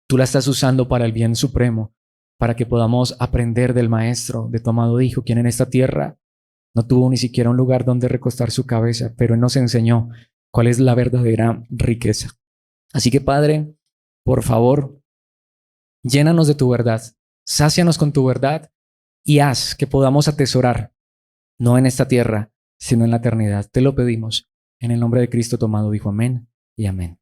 tú la estás usando para el bien supremo, para que podamos aprender del Maestro, de tu amado Hijo, quien en esta tierra no tuvo ni siquiera un lugar donde recostar su cabeza, pero Él nos enseñó cuál es la verdadera riqueza. Así que, Padre, por favor, llénanos de tu verdad, sácianos con tu verdad y haz que podamos atesorar, no en esta tierra, sino en la eternidad. Te lo pedimos en el nombre de Cristo tomado, Hijo. Amén y amén.